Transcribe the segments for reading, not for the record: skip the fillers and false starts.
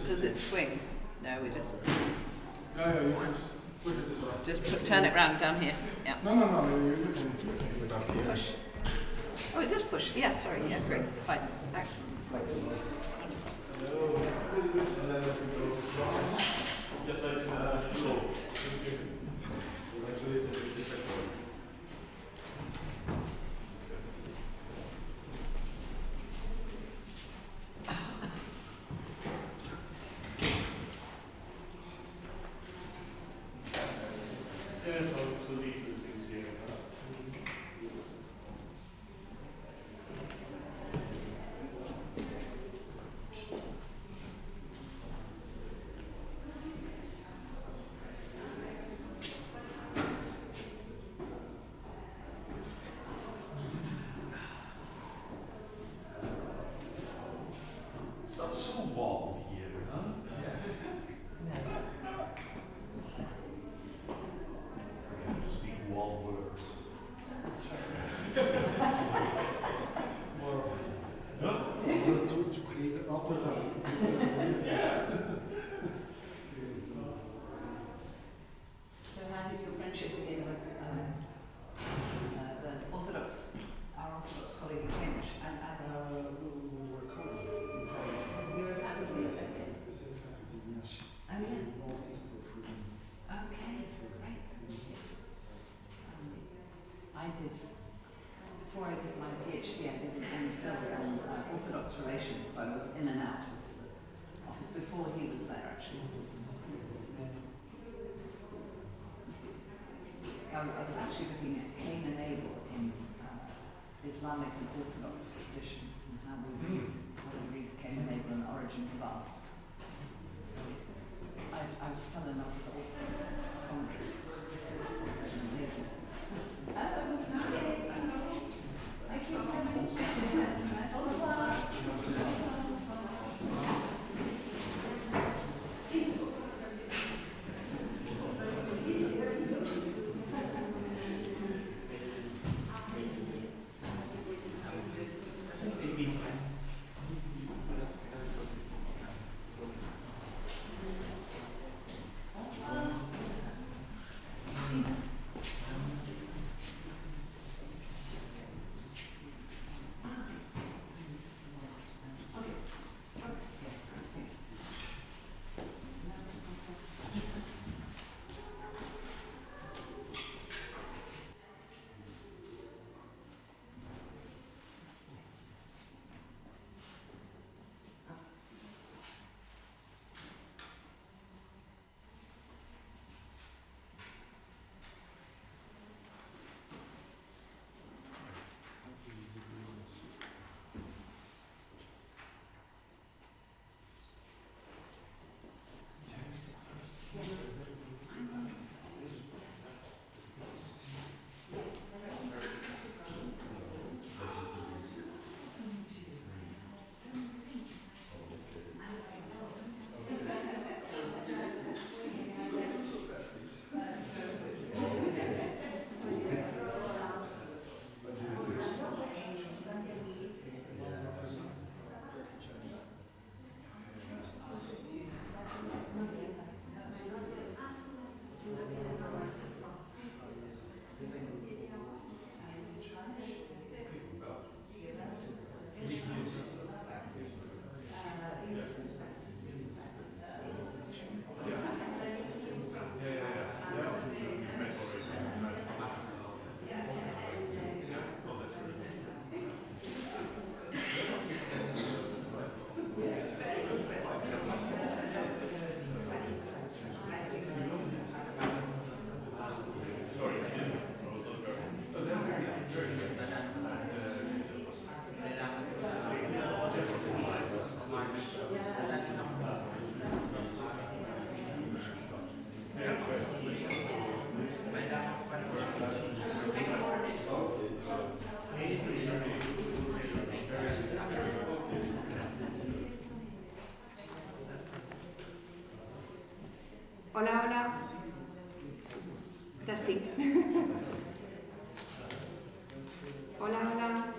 Does it swing? No, we just... Yeah, you can just push it as well. Turn it round down here. Yeah. No, you can do it up here. Push. Oh, it does push. Yeah, sorry. Yeah, great. Fine. Excellent. Before I did my PhD, I did an MPhil on Orthodox relations, so I was in and out of the office before he was there, actually. I was actually looking at Canon in Islamic and Orthodox tradition, and how we read Canon and the origins of art. I fell in love with the Orthodox commentary. It's amazing. Hola, hola. Testing. Hola, hola.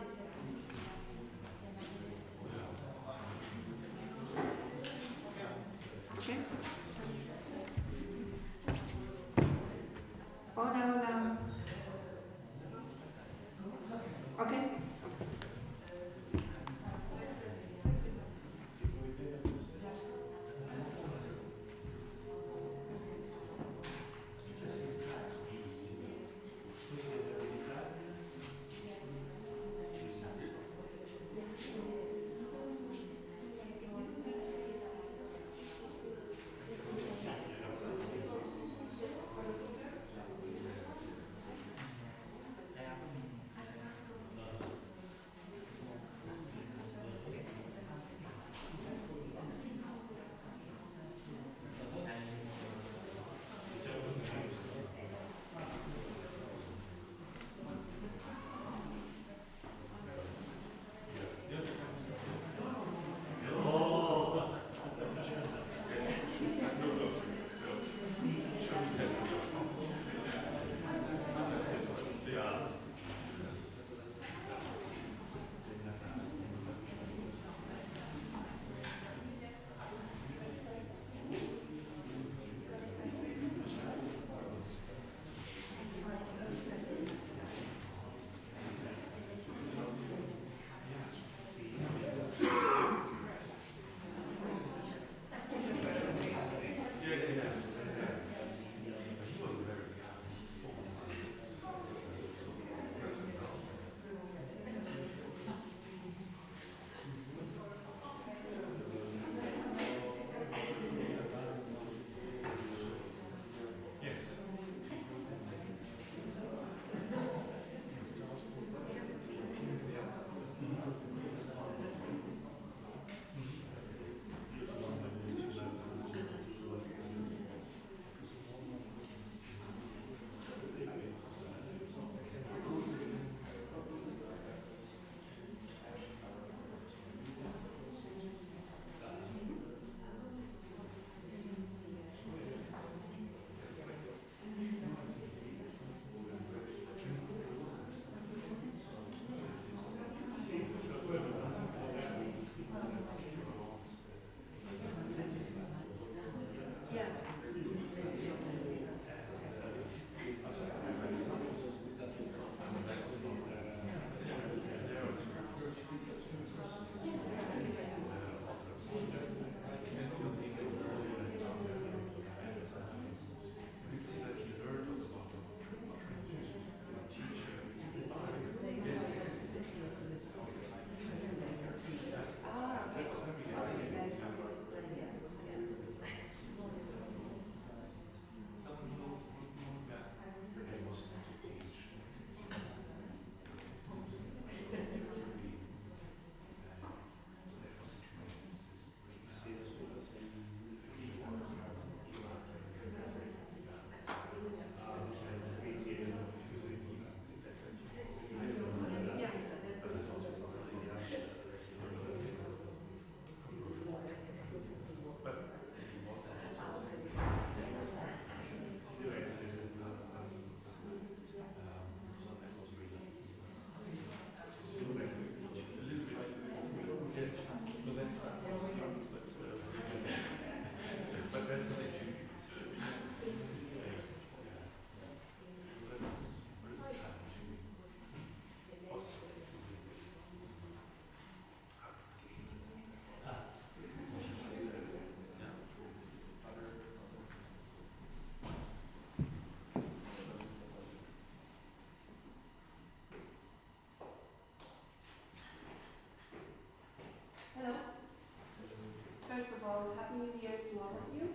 Happy New Year to all of you.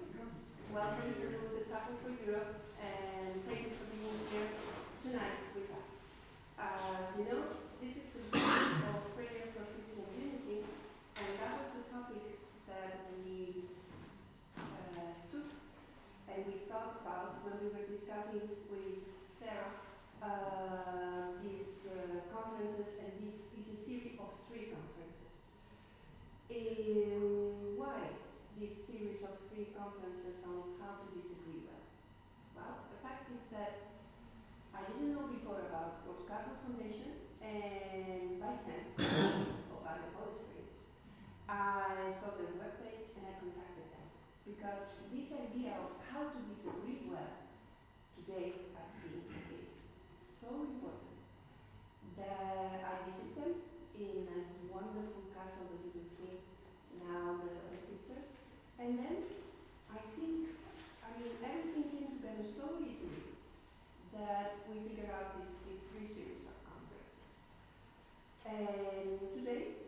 Welcome to the Chapel for Europe, and thank you for being here tonight with us. As you know, this is the beginning of Prayer for Christian Unity, and that was the topic that we took and we thought about when we were discussing with Sarah these conferences, and this is a series of 3 conferences. Why this series of 3 conferences on how to disagree well? Well, the fact is that I didn't know before about Rose Castle Foundation, and by chance, or by the Holy Spirit, I saw their webpage and I contacted them. Because this idea of how to disagree well today, I think, is so important that I visit them in a wonderful castle that you will see now, the pictures. And then I think, everything came together so easily that we figured out this 3 series of conferences. And today,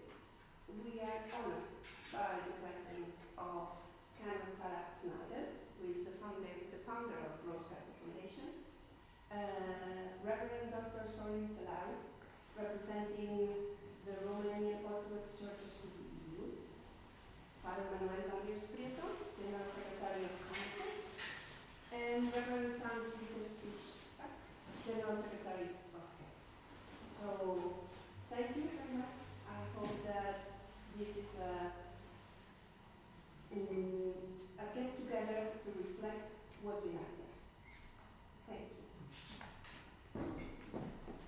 we are honored by the presence of Canon Snyder, who is the founder of Rose Castle Foundation, Reverend Dr. Sorin, representing the Romanian Orthodox Churches to the EU, Father Manuel, Prieto, General Secretary of COMECE, and Reverend Fischbach, General Secretary of Canon. So, thank you very much. I hope that this is a get together to reflect what unites us. Thank you.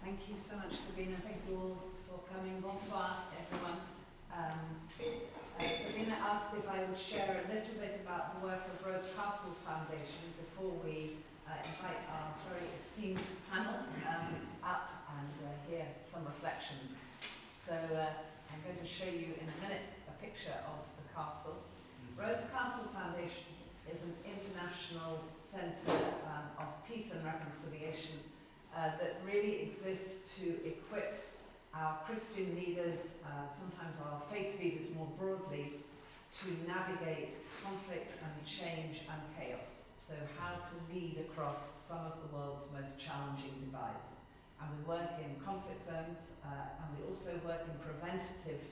Thank you so much, Sabina. Thank you all for coming. Bonsoir, everyone. Sabina asked if I would share a little bit about the work of Rose Castle Foundation before we invite our very esteemed panel up and hear some reflections. So I'm going to show you in a minute a picture of the castle. Rose Castle Foundation is an international centre of peace and reconciliation that really exists to equip our Christian leaders, sometimes our faith leaders more broadly, to navigate conflict and change and chaos. So how to lead across some of the world's most challenging divides. And we work in conflict zones, and we also work in preventative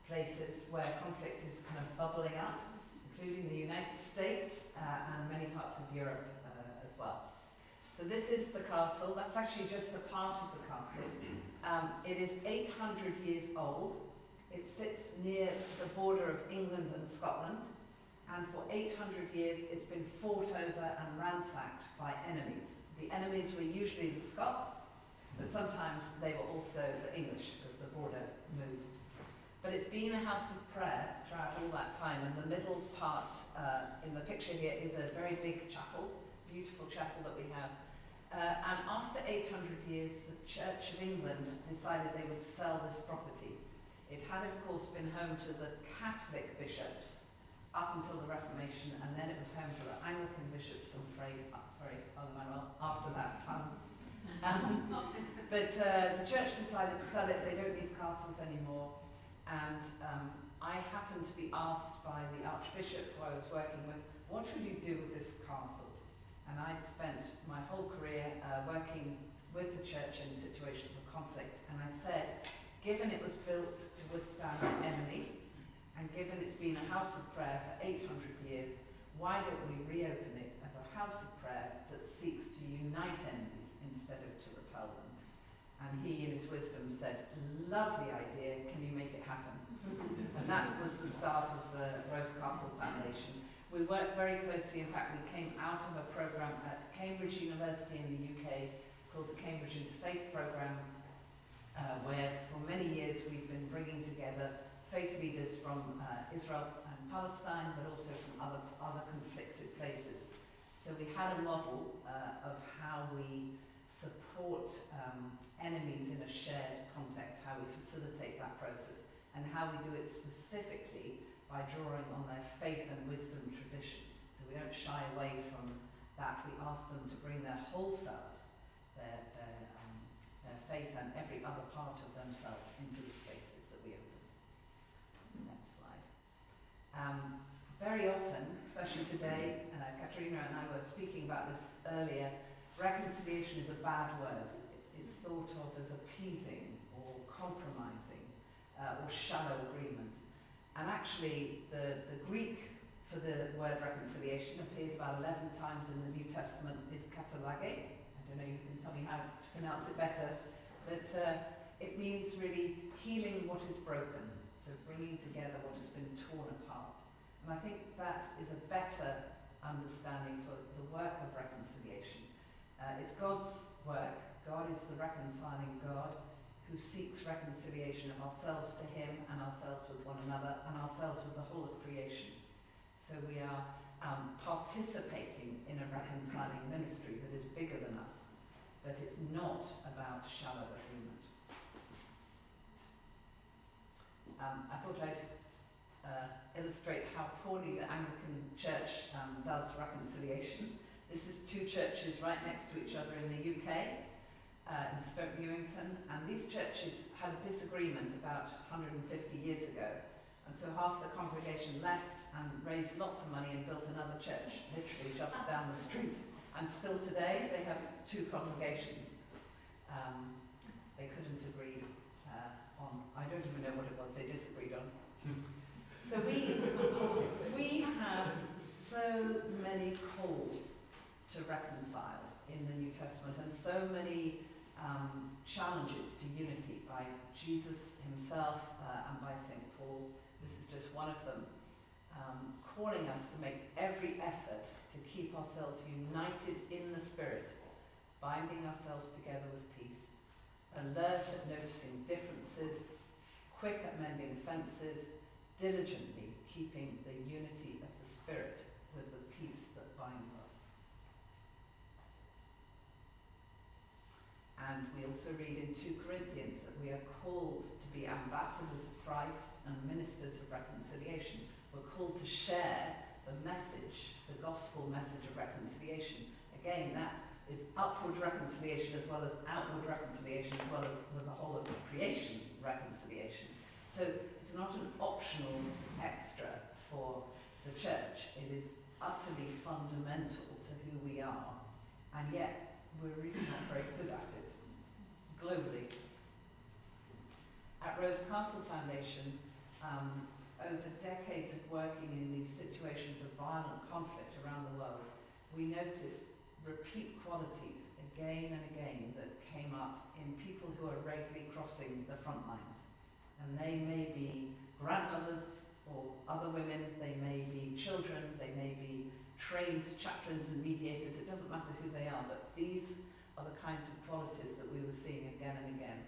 places where conflict is kind of bubbling up, including the United States and many parts of Europe as well. So this is the castle. That's actually just a part of the castle. It is 800 years old. It sits near the border of England and Scotland, and for 800 years it's been fought over and ransacked by enemies. The enemies were usually the Scots, but sometimes they were also the English because the border moved. But it's been a house of prayer throughout all that time, and the middle part in the picture here is a very big chapel, beautiful chapel that we have. And after 800 years, the Church of England decided they would sell this property. It had, of course, been home to the Catholic bishops up until the Reformation, and then it was home to the Anglican bishops, I'm afraid, sorry, Father Manuel, after that time. But the church decided to sell it. They don't need castles anymore. And I happened to be asked by the Archbishop who I was working with, what should you do with this castle? And I'd spent my whole career working with the church in situations of conflict. And I said, given it was built to withstand an enemy, and given it's been a house of prayer for 800 years, why don't we reopen it as a house of prayer that seeks to unite enemies instead of to repel them? And he, in his wisdom, said, lovely idea, can you make it happen? And that was the start of the Rose Castle Foundation. We worked very closely, in fact, we came out of a program at Cambridge University in the UK called the Cambridge Interfaith Program, where for many years we've been bringing together faith leaders from Israel and Palestine, but also from other conflicted places. So we had a model of how we support enemies in a shared context, how we facilitate that process, and how we do it specifically by drawing on their faith and wisdom traditions. So we don't shy away from that. We ask them to bring their whole selves, their faith and every other part of themselves into the spaces that we open. That's the next slide. Very often thinking about this earlier, reconciliation is a bad word. It's thought of as appeasing or compromising or shallow agreement. And actually, the Greek for the word reconciliation appears about 11 times in the New Testament, is katalage. I don't know, you can tell me how to pronounce it better. But it means really healing what is broken, so bringing together what has been torn apart. And I think that is a better understanding for the work of reconciliation. It's God's work. God is the reconciling God who seeks reconciliation of ourselves to him and ourselves with one another and ourselves with the whole of creation. So we are participating in a reconciling ministry that is bigger than us, but it's not about shallow agreement. I thought I'd illustrate how poorly the Anglican Church does reconciliation. This is two churches right next to each other in the UK, in Stoke Newington, and these churches had a disagreement about 150 years ago, and so half the congregation left and raised lots of money and built another church, literally just down the street. And still today, they have two congregations. They couldn't agree on, I don't even know what it was they disagreed on. So we have so many calls to reconcile in the New Testament, and so many challenges to unity by Jesus himself and by St. Paul. This is just one of them. Calling us to make every effort to keep ourselves united in the Spirit, binding ourselves together with peace, alert at noticing differences, quick at mending offences, diligently keeping the unity of the Spirit with the peace that binds us. And we also read in 2 Corinthians that we are called to be ambassadors of Christ and ministers of reconciliation. We're called to share the message, the gospel message of reconciliation. Again, that is upward reconciliation as well as outward reconciliation, as well as with the whole of creation reconciliation. So it's not an optional extra for the church. It is utterly fundamental to who we are, and yet we're really not very good at it globally. At Rose Castle Foundation, over decades of working in these situations of violent conflict around the world, we noticed repeat qualities again and again that came up in people who are regularly crossing the front lines. And they may be grandmothers or other women, they may be children, they may be trained chaplains and mediators, it doesn't matter who they are, but these are the kinds of qualities that we were seeing again and again.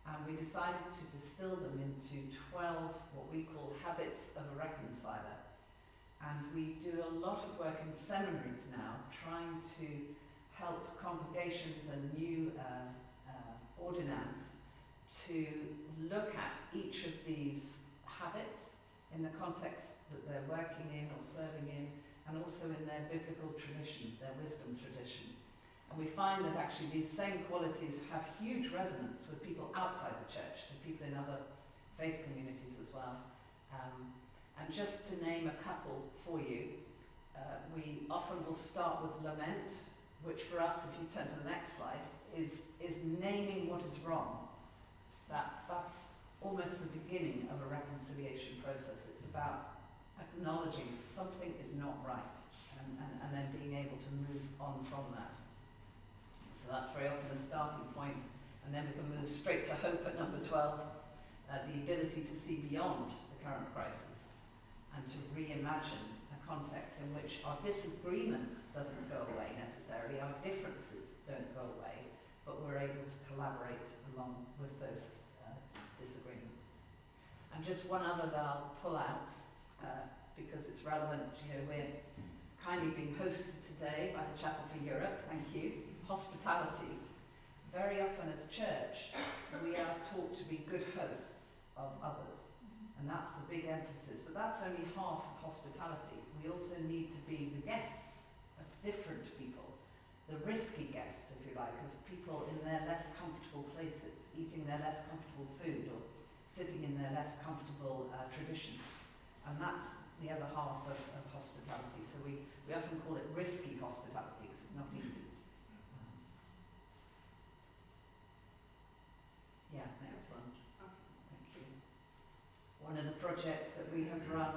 And we decided to distill them into 12 what we call habits of a reconciler. And we do a lot of work in seminaries now, trying to help congregations and new ordinands to look at each of these habits in the context that they're working in or serving in, and also in their biblical tradition, their wisdom tradition. And we find that actually these same qualities have huge resonance with people outside the church, so people in other faith communities as well. And just to name a couple for you, we often will start with lament, which for us, if you turn to the next slide, is naming what is wrong. That's almost the beginning of a reconciliation process. It's about acknowledging something is not right, and then being able to move on from that. So that's very often a starting point, and then we can move straight to hope at number 12, the ability to see beyond the current crisis and to reimagine a context in which our disagreement doesn't go away necessarily, our differences don't go away, but we're able to collaborate along with those disagreements. And just one other that I'll pull out because it's relevant. You know, we're kindly being hosted today by the Chapel for Europe, thank you. Hospitality. Very often as church, we are taught to be good hosts of others, and that's the big emphasis, but that's only half of hospitality. We also need to be the guests of different people, the risky guests, if you like, of people in their less comfortable places, eating their less comfortable food or sitting in their less comfortable traditions, and that's the other half of hospitality. So we often call it risky hospitality, because projects that we have run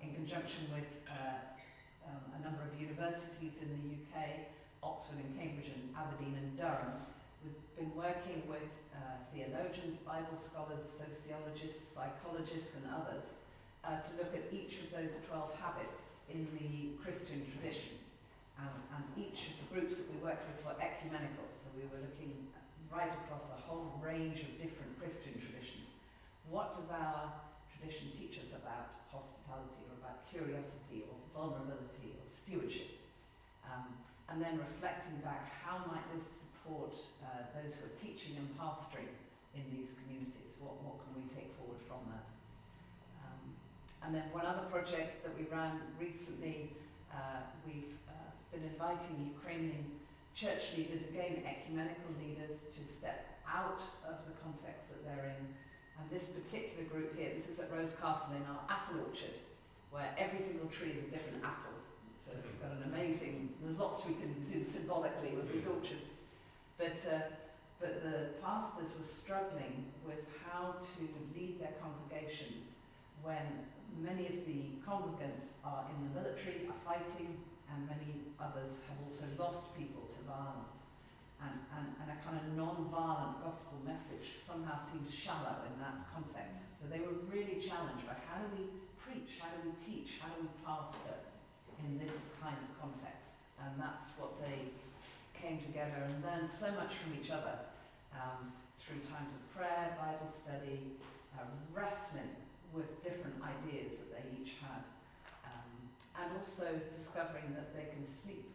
in conjunction with a number of universities in the UK, Oxford and Cambridge and Aberdeen and Durham. We've been working with theologians, Bible scholars, sociologists, psychologists and others to look at each of those 12 habits in the Christian tradition. And each of the groups that we worked with were ecumenical, so we were looking right across a whole range of different Christian traditions. What does our tradition teach us about hospitality, or about curiosity, or vulnerability, or stewardship? And then reflecting back, how might this support those who are teaching and pastoring in these communities? What can we take forward from that? And then one other project that we ran recently, we've been inviting Ukrainian church leaders, again ecumenical leaders, to step out of the context that they're in. And this particular group here, this is at Rose Castle in our apple orchard, where every single tree is a different apple. So it's got an amazing, there's lots we can do symbolically with this orchard. But the pastors were struggling with how to lead their congregations when many of the congregants are in the military, are fighting, and many others have also lost people to violence. And a kind of non-violent gospel message somehow seems shallow in that context. So they were really challenged by, how do we preach, how do we teach, how do we pastor in this kind of context? And that's what they came together and learned so much from each other through times of prayer, Bible study, wrestling with different ideas that they each had. And also discovering that they can sleep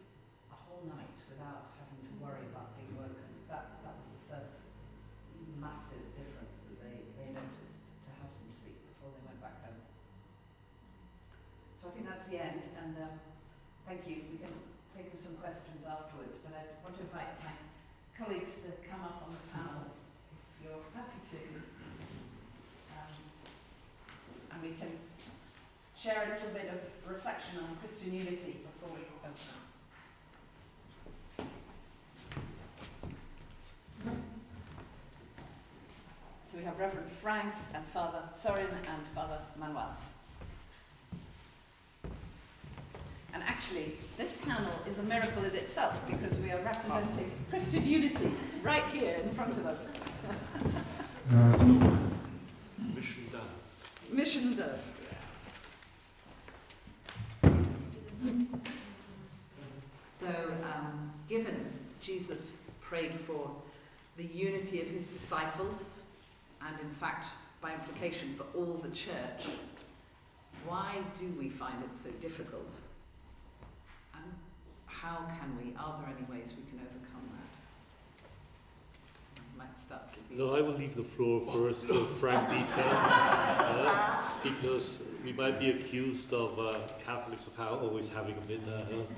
a whole night without having to worry about being woken. That was the first massive difference that they noticed, to have some sleep before they went back home. So I think that's the end, and thank you. We can think of some questions afterwards, but I want to invite my colleagues to come up on the panel, if you're happy to. And we can share a little bit of reflection on Christian unity before we open. So we have Reverend Frank and Father Sorin and Father Manuel. And actually, this panel is a miracle in itself, because we are representing Christian unity right here in front of us. Mission done. Mission done. So, given Jesus prayed for the unity of his disciples, and in fact, by implication, for all the church, why do we find it so difficult? And how can we, are there any ways we can overcome that? I might start with you. No, I will leave the floor first to Frank Dieter, because we might be accused of Catholics of always having a bit.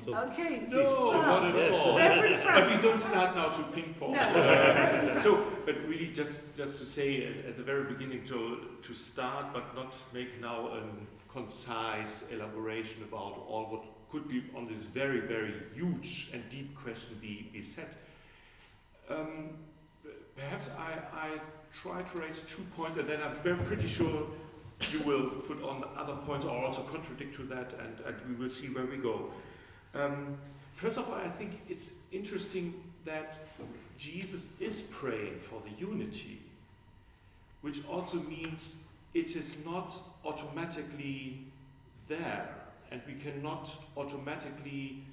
So Okay. No, not at Yes. all. Reverend Frank. But we don't start now to ping pong. No. So, but really, just to say at the very beginning, to start, but not make now a concise elaboration about all what could be on this very, very huge and deep question be said. Perhaps I try to raise 2 points, and then I'm pretty sure you will put on other points or also contradict to that, and we will see where we go. First of all, I think it's interesting that Jesus is praying for the unity, which also means it is not automatically there, and we cannot automatically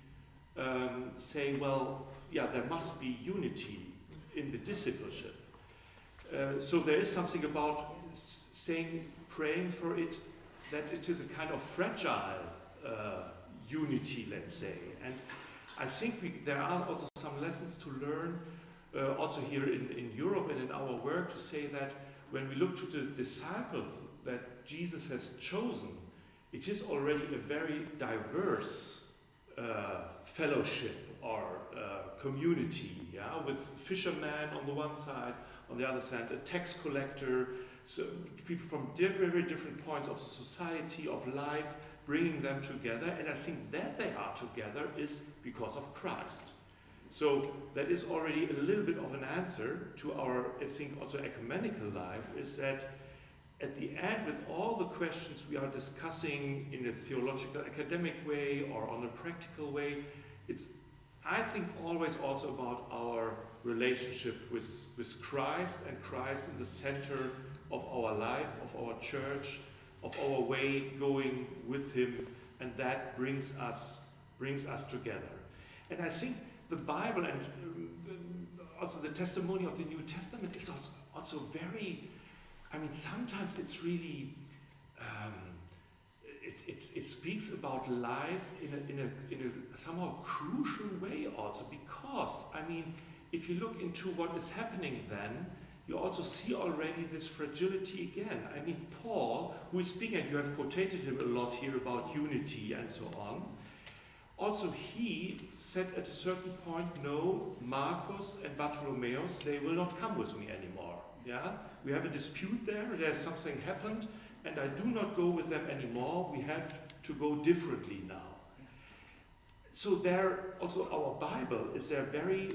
say, well, yeah, there must be unity in the discipleship. So there is something about praying for it, that it is a kind of fragile unity, let's say. And I think there are also some lessons to learn, also here in Europe and in our work, to say that when we look to the disciples that Jesus has chosen, it is already a very diverse fellowship or community, yeah, with fishermen on the one side, on the other side a tax collector, so people from very different points of the society, of life, bringing them together. And I think that they are together is because of Christ. So that is already a little bit of an answer to our, I think, also ecumenical life, is that at the end, with all the questions we are discussing in a theological, academic way or on a practical way, it's, I think, always also about our relationship with Christ, and Christ in the center of our life, of our church, of our way going with Him, and that brings us together. And I think the Bible and also the testimony of the New Testament is also very, I mean, sometimes it's really, it speaks about life in a somehow crucial way also, because, I mean, if you look into what is happening then, you also see already this fragility again. I mean, Paul, who is speaking, and you have quoted him a lot here about unity and so on, also he said at a certain point, no, Marcus and Bartholomeus, they will not come with me anymore. Yeah, we have a dispute there, there's something happened, and I do not go with them anymore. We have to go differently now. So there, also our Bible is there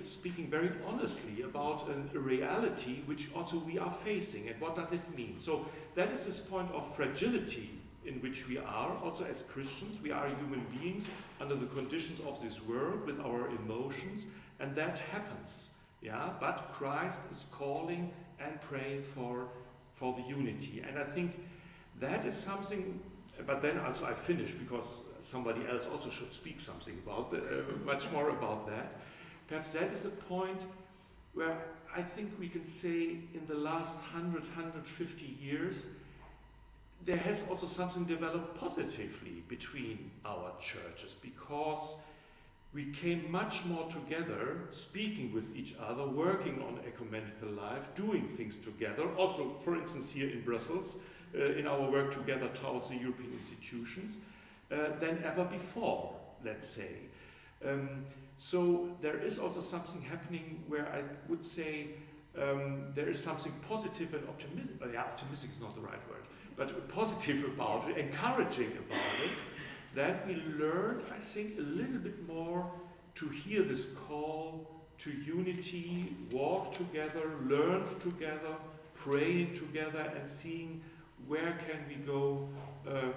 speaking very honestly about a reality which also we are facing, and what does it mean? So that is this point of fragility in which we are, also as Christians. We are human beings under the conditions of this world with our emotions, and that happens. Yeah, but Christ is calling and praying for the unity. And I think that is something, but then also I finish because somebody else also should speak something about much more about that. Perhaps that is a point where I think we can say in the last 150 years, there has also something developed positively between our churches, because we came much more together, speaking with each other, working on ecumenical life, doing things together. Also, for instance, here in Brussels, in our work together towards the European institutions, than ever before, let's say. So there is also something happening where I would say there is something positive and optimistic. Optimistic is not the right word, but positive about it, encouraging about it, that we learn, I think, a little bit more to hear this call to unity, walk together, learn together, praying together, and seeing where can we go,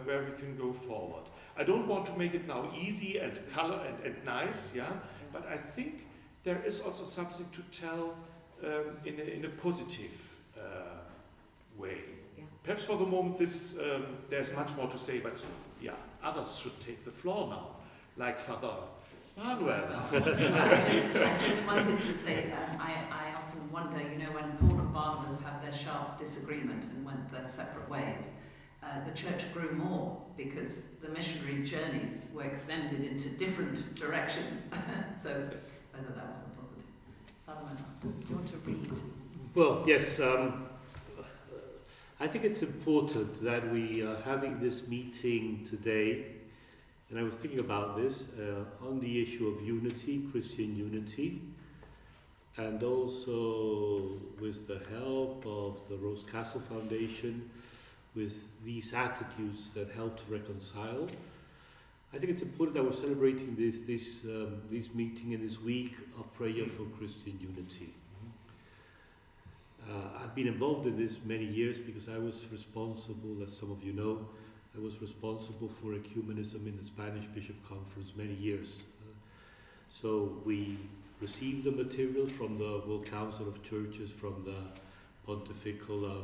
where we can go forward. I don't want to make it now easy and color and nice, yeah, but I think there is also something to tell in a positive way. Yeah. Perhaps for the moment there's much more to say, but yeah, others should take the floor now, like Father Manuel. I just wanted to say that I often wonder, you know, when Paul and Barnabas had their sharp disagreement and went their separate ways, the church grew more because the missionary journeys were extended into different directions. So whether that was a positive. Father Manuel, do you want to read? Well, yes. I think it's important that we are having this meeting today, and I was thinking about this on the issue of unity, Christian unity, and also with the help of the Rose Castle Foundation, with these attitudes that help to reconcile. I think it's important that we're celebrating this meeting in this week of prayer for Christian unity. I've been involved in this many years because I was responsible, as some of you know, I was responsible for ecumenism in the Spanish Bishop Conference many years. So we received the material from the World Council of Churches, from the Pontifical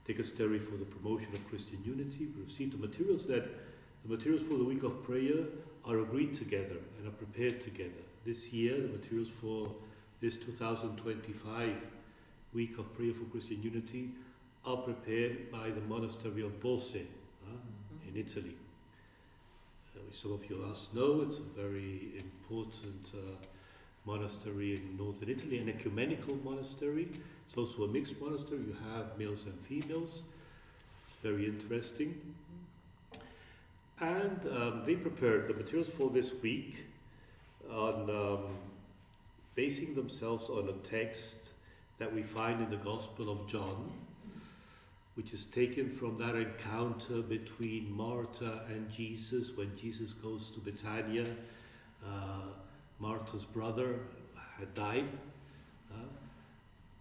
Dicastery for the Promotion of Christian Unity. We received the materials for the week of prayer are agreed together and are prepared together. This year, the materials for this 2025 week of prayer for Christian unity are prepared by the monastery of Bolse in Italy. Some of you know it's a very important monastery in northern Italy, an ecumenical monastery. It's also a mixed monastery. You have males and females. It's very interesting. And they prepared the materials for this week on basing themselves on a text that we find in the Gospel of John, which is taken from that encounter between Martha and Jesus when Jesus goes to Bethania. Martha's brother had died,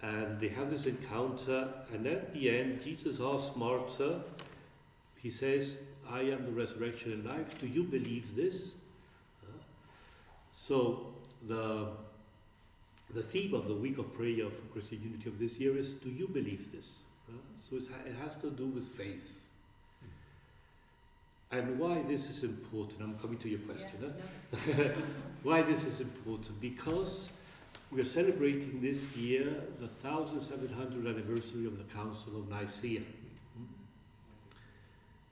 And they have this encounter, and at the end, Jesus asks Martha, he says, I am the resurrection and life. Do you believe this? So the theme of the week of prayer for Christian Unity of this year is, do you believe this? So it has to do with faith. And why this is important, I'm coming to your question. Yeah, Why this is important? Because we are celebrating this year the 1700th anniversary of the Council of Nicaea,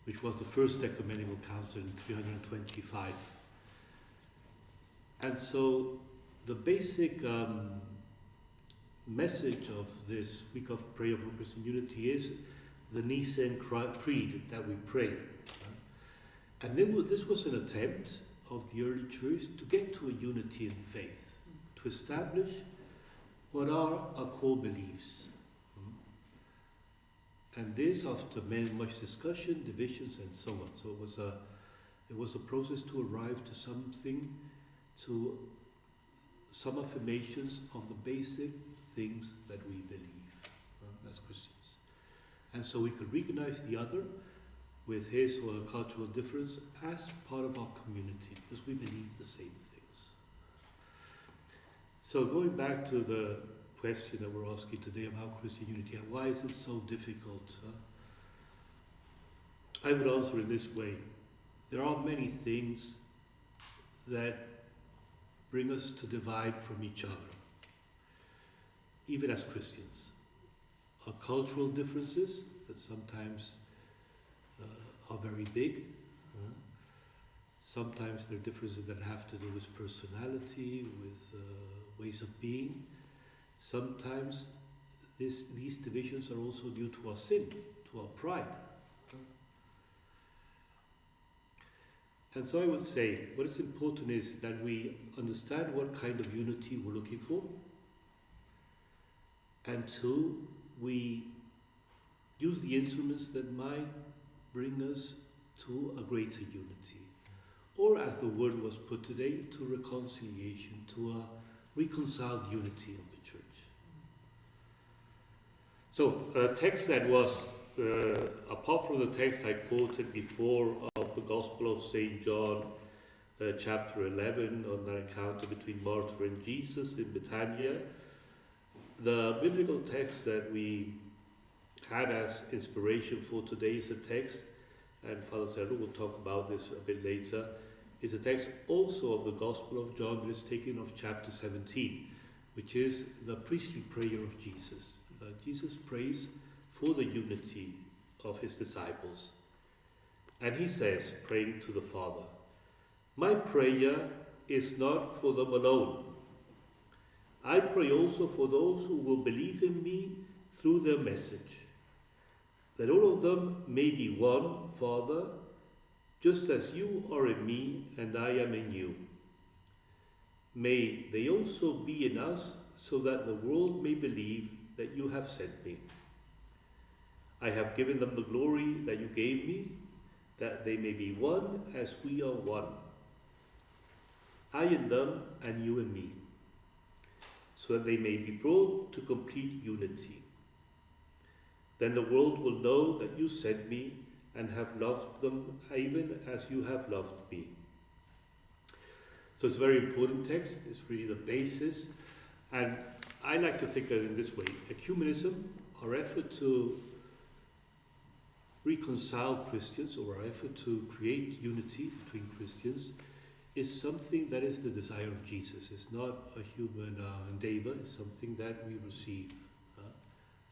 which was the first ecumenical council in 325. And so the basic message of this week of prayer for Christian unity is the Nicene Creed that we pray. And then this was an attempt of the early church to get to a unity in faith, to establish what are our core beliefs. And this, after much discussion, divisions, and so on. So it was a process to arrive to something, to some affirmations of the basic things that we believe as Christians. And so we could recognize the other with his or her cultural difference as part of our community, because we believe the same things. So going back to the question that we're asking today about Christian unity, why is it so difficult? I would answer in this way. There are many things that bring us to divide from each other, even as Christians. Our cultural differences that sometimes are very big. Sometimes there are differences that have to do with personality, with ways of being. Sometimes these divisions are also due to our sin, to our pride. And so I would say, what is important is that we understand what kind of unity we're looking for, and two, we use the instruments that might bring us to a greater unity. Or as the word was put today, to reconciliation, to a reconciled unity of the church. So a text that was, apart from the text I quoted before of the Gospel of St. John, chapter 11, on the encounter between Martha and Jesus in Bethania, the biblical text that we had as inspiration for today is a text, and Father ÞELARU will talk about this a bit later, is a text also of the Gospel of John, but it's taken of chapter 17, which is the priestly prayer of Jesus. Jesus prays for the unity of his disciples. And he says, praying to the Father, my prayer is not for them alone. I pray also for those who will believe in me through their message, that all of them may be one, Father, just as you are in me and I am in you. May they also be in us, so that the world may believe that you have sent me. I have given them the glory that you gave me, that they may be one as we are one. I in them and you in me, so that they may be brought to complete unity. Then the world will know that you sent me and have loved them even as you have loved me. So it's a very important text. It's really the basis. And I like to think of it in this way. Ecumenism, our effort to reconcile Christians, or our effort to create unity between Christians, is something that is the desire of Jesus. It's not a human endeavor. It's something that we receive.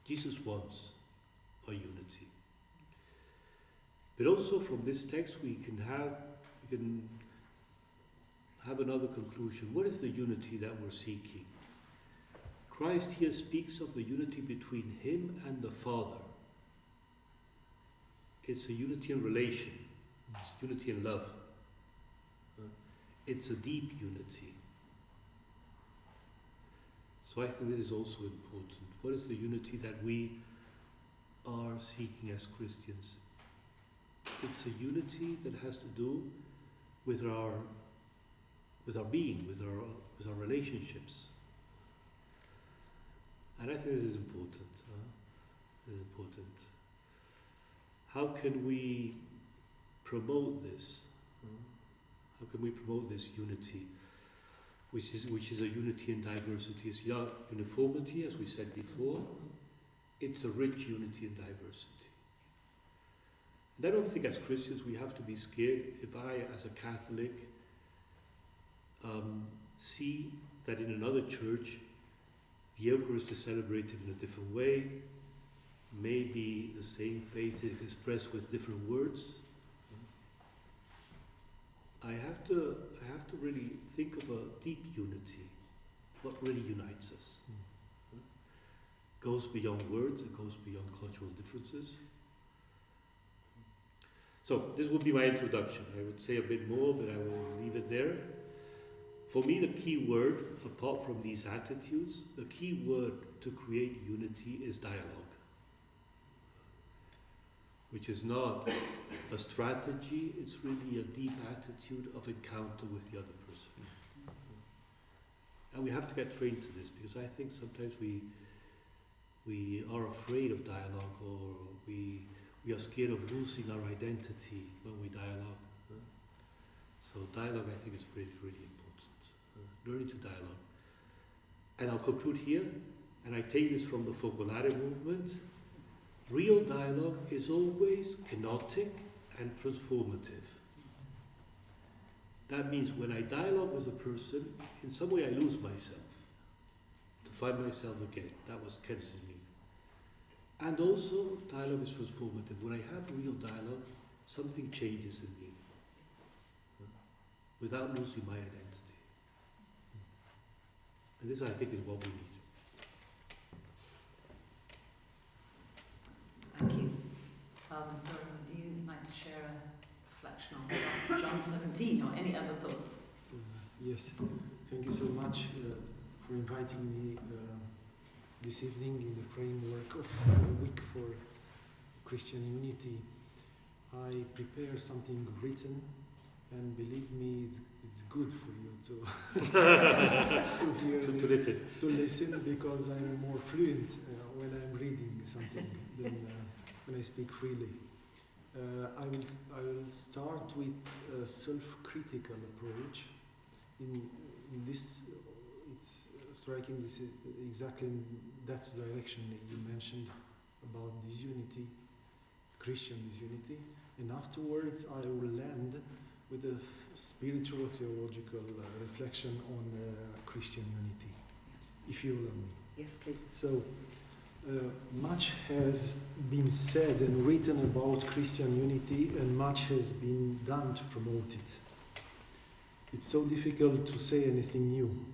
Jesus wants a unity. But also from this text we can have another conclusion. What is the unity that we're seeking? Christ here speaks of the unity between him and the Father. It's a unity in relation. It's unity in love. It's a deep unity. So I think that is also important. What is the unity that we are seeking as Christians? It's a unity that has to do with our being, with our relationships. And I think this is important. Important. How can we promote this? How can we promote this unity, which is a unity in diversity? It's uniformity, as we said before. It's a rich unity in diversity. And I don't think as Christians we have to be scared if I, as a Catholic, see that in another church the Eucharist is celebrated in a different way, maybe the same faith is expressed with different words. I have to really think of a deep unity, what really unites us. Goes beyond words, it goes beyond cultural differences. So this will be my introduction. I would say a bit more, but I will leave it there. For me, the key word, apart from these attitudes, the key word to create unity is dialogue, which is not a strategy, it's really a deep attitude of encounter with the other person. And we have to get trained to this, because I think sometimes we are afraid of dialogue, or we are scared of losing our identity when we dialogue. So dialogue, I think, is really, really important. Learning to dialogue. And I'll conclude here, and I take this from the Focolare movement. Real dialogue is always kenotic and transformative. That means when I dialogue with a person, in some way I lose myself, to find myself again. That was Kenneth's meaning. And also, dialogue is transformative. When I have real dialogue, something changes in me, without losing my identity. And this, I think, is what we need. Thank you. Father Sorin, would you like to share a reflection on John 17 or any other thoughts? Yes, thank you so much for inviting me this evening in the framework of a week for Christian unity. I prepare something written, and believe me, it's good for you to hear this, to listen, because I'm more fluent when I'm reading something than when I speak freely. I will start with a self-critical approach. In this, it's striking this exactly in that direction you mentioned about disunity, Christian disunity, and afterwards I will land with a spiritual theological reflection on Christian unity, if you allow me. Yes, please. So, much has been said and written about Christian unity, and much has been done to promote it. It's so difficult to say anything new.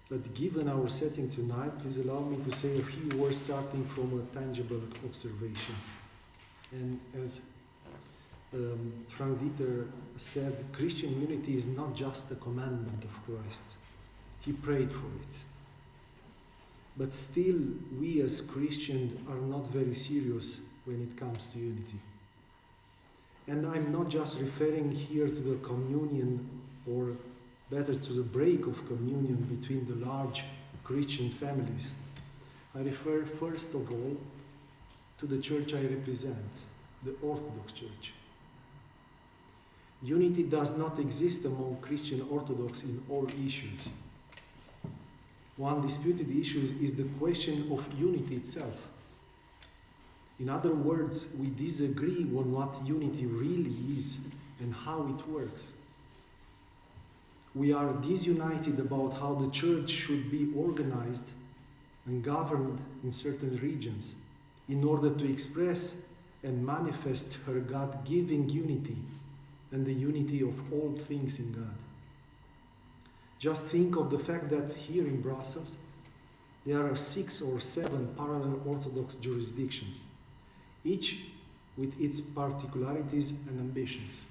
But given our setting tonight, please allow me to say a few words starting from a tangible observation. And as Frank Dieter said, Christian unity is not just a commandment of Christ. He prayed for it. But still, we as Christians are not very serious when it comes to unity. And I'm not just referring here to the communion, or better to the break of communion between the large Christian families. I refer first of all to the church I represent, the Orthodox Church. Unity does not exist among Christian Orthodox in all issues. One disputed issue is the question of unity itself. In other words, we disagree on what unity really is and how it works. We are disunited about how the church should be organized and governed in certain regions in order to express and manifest her God-giving unity and the unity of all things in God. Just think of the fact that here in Brussels, there are 6 or 7 parallel Orthodox jurisdictions, each with its particularities and ambitions.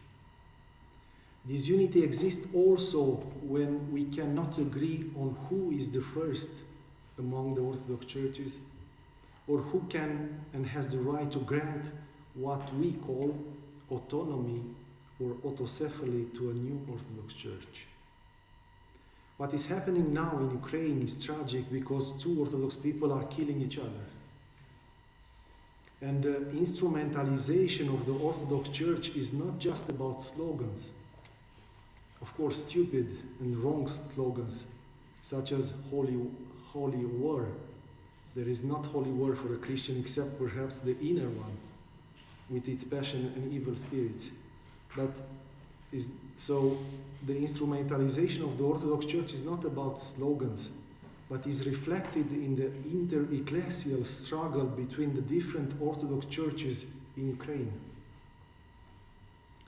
This unity exists also when we cannot agree on who is the first among the Orthodox churches, or who can and has the right to grant what we call autonomy or autocephaly to a new Orthodox church. What is happening now in Ukraine is tragic because two Orthodox people are killing each other. And the instrumentalization of the Orthodox Church is not just about slogans. Of course, stupid and wrong slogans, such as holy war. There is not holy war for a Christian except perhaps the inner one, with its passion and evil spirits. So the instrumentalization of the Orthodox Church is not about slogans, but is reflected in the inter-ecclesial struggle between the different Orthodox churches in Ukraine.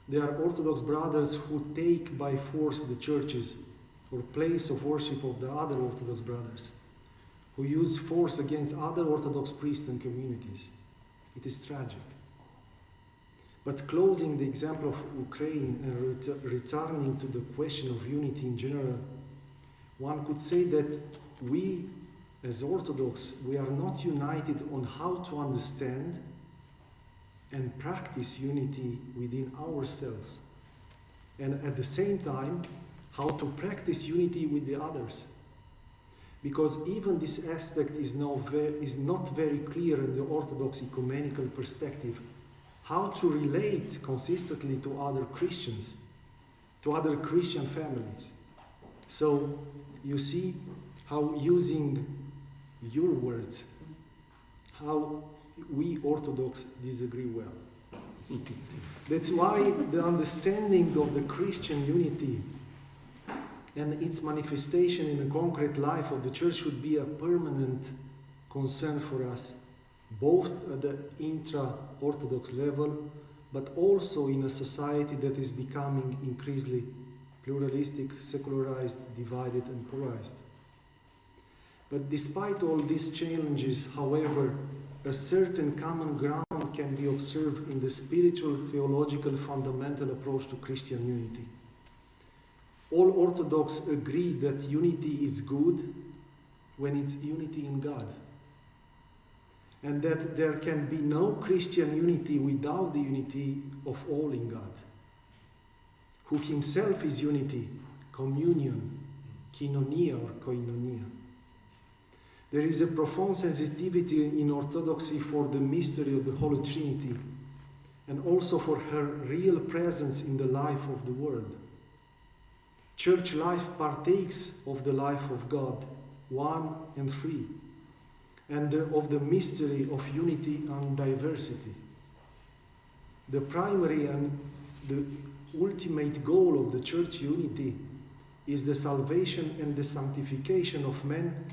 There are Orthodox brothers who take by force the churches or place of worship of the other Orthodox brothers, who use force against other Orthodox priests and communities. It is tragic. But closing the example of Ukraine and returning to the question of unity in general, one could say that we, as Orthodox, we are not united on how to understand and practice unity within ourselves, and at the same time, how to practice unity with the others. Because even this aspect is not very clear in the Orthodox ecumenical perspective, how to relate consistently to other Christians, to other Christian families. So you see how, using your words, how we Orthodox disagree well. That's why the understanding of the Christian unity and its manifestation in the concrete life of the Church should be a permanent concern for us, both at the intra-Orthodox level, but also in a society that is becoming increasingly pluralistic, secularized, divided, and polarized. But despite all these challenges, however, a certain common ground can be observed in the spiritual, theological, fundamental approach to Christian unity. All Orthodox agree that unity is good when it's unity in God, and that there can be no Christian unity without the unity of all in God, who himself is unity, communion, koinonia or koinonia. There is a profound sensitivity in Orthodoxy for the mystery of the Holy Trinity, and also for her real presence in the life of the world. Church life partakes of the life of God, one and three, and of the mystery of unity and diversity. The primary and the ultimate goal of the church unity is the salvation and the sanctification of men